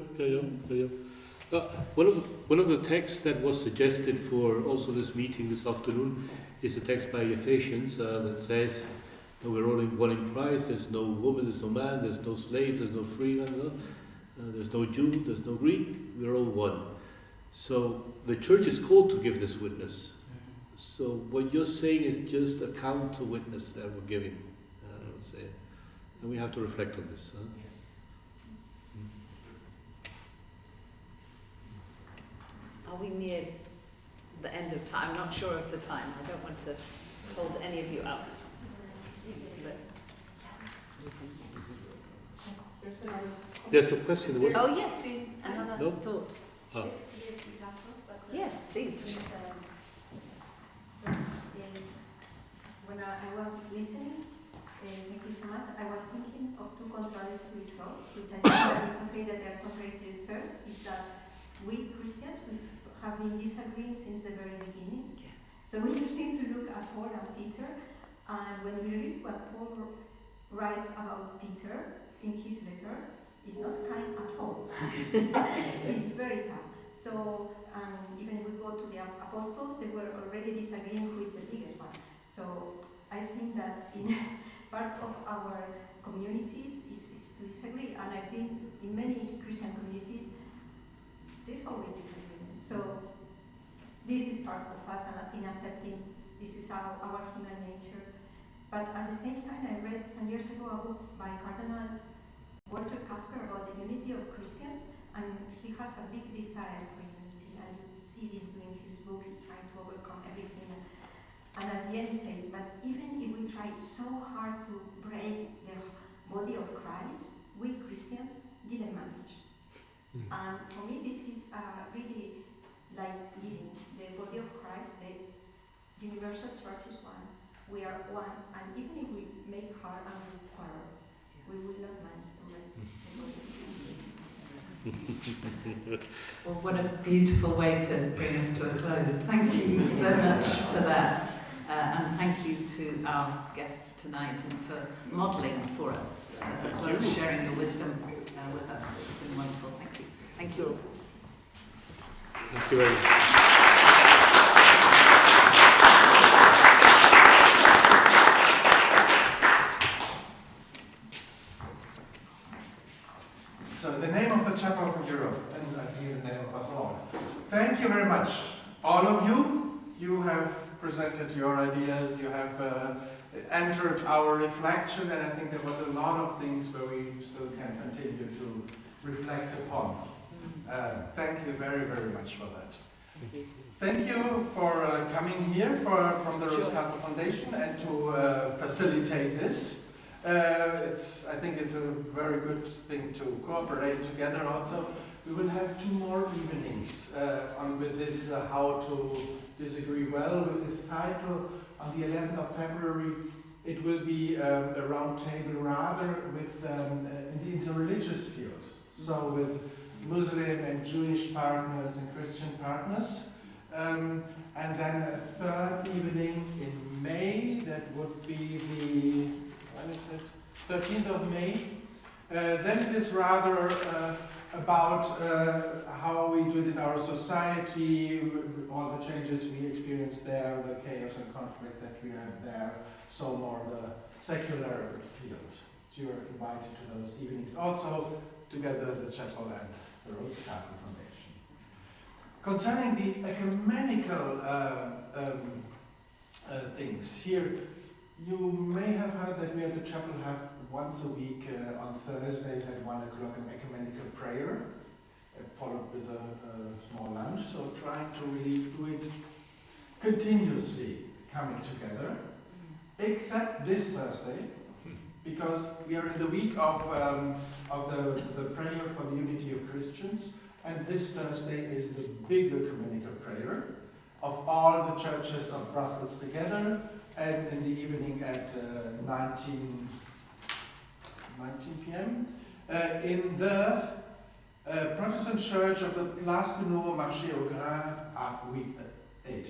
of the texts that was suggested for also this meeting this afternoon is a text by Ephesians that says that we're all one in Christ. There's no woman, there's no man, there's no slave, there's no freeman, there's no Jew, there's no Greek. We're all one. So the church is called to give this witness. So what you're saying is just a counter witness that we're giving. I would say, and we have to reflect on this. Yes. Are we near the end of time? I'm not sure of the time. I don't want to hold any of you up. But There's another. There's a question. oh yes, another No? thought. Ah. Yes, please. When I was listening, thank you so much, I was thinking of two contradictory thoughts, which I think that is okay that they are contradictory. First is that we Christians have been disagreeing since the very beginning. Yeah. So we just need to look at Paul and Peter, and when we read what Paul writes about Peter in his letter, it's not kind at all. It's very tough. So even if we go to the apostles, they were already disagreeing who is the biggest one. So I think that in part of our communities is to disagree, and I think in many Christian communities there's always disagreement. So this is part of us, and I think accepting this is our human nature. But at the same time, I read some years ago a book by Cardinal Walter Casper about the unity of Christians, and he has a big desire for unity, and you see this during his book. He's trying to overcome everything, and at the end he says, but even if we try so hard to break the body of Christ, we Christians didn't manage. And for me this is really like living the body of Christ. The universal church is one, we are one, and even if we make hard and we quarrel, we will not manage to make the body. Well, what a beautiful way to bring us to a close. Thank you so much for that. And thank you to our guests tonight and for modelling for us, as well as sharing your wisdom with us. It's been wonderful. Thank you. Thank you all. Thank you very much. So the name of the Chapel for Europe, and I think the name of us all. Thank you very much, all of you. You have presented your ideas, you have entered our reflection, and I think there was a lot of things where we still can continue to reflect upon. Thank you very, very much for that. Thank you for coming here from the Rose Castle Foundation and to facilitate this. I think it's a very good thing to cooperate together also. We will have 2 more evenings with this How to Disagree Well with this title. On the 11th of February it will be a round table rather with in the interreligious field. So with Muslim and Jewish partners and Christian partners. And then a 3rd evening in May, that would be the, when is it? 13th of May. Then it is rather about how we do it in our society, all the changes we experience there, the chaos and conflict that we have there, so more the secular field. So you are invited to those evenings. Also, together the chapel and the Rose Castle Foundation. Concerning the ecumenical things, here you may have heard that we at the chapel have once a week on Thursdays at 1 o'clock an ecumenical prayer, followed with a small lunch. So trying to really do it continuously, coming together, except this Thursday, because we are in the week of the prayer for the unity of Christians, and this Thursday is the big ecumenical prayer of all the churches of Brussels together, and in the evening at 19 p.m. In the Protestant Church of the Place du Nouveau Marché au Grain at week 8.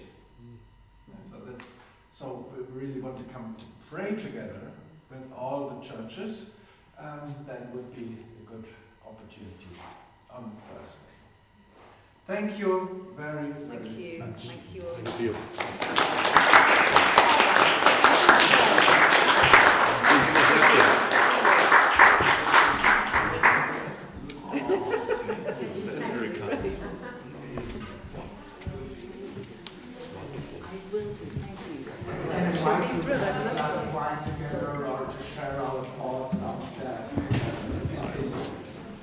So we really want to come to pray together with all the churches, that would be a good opportunity on Thursday. Thank you very, very Thank you. much. Thank you all. Thank you. That's very kind. And invite you to have a glass of wine together or to share our thoughts downstairs.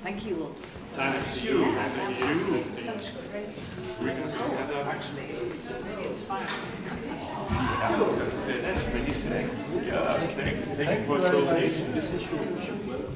Thank you all. Thank you. Thank you. Such great We're going to together. actually, it was really inspiring. That's many thanks. Yeah, thank you for very much. association. This issue should work.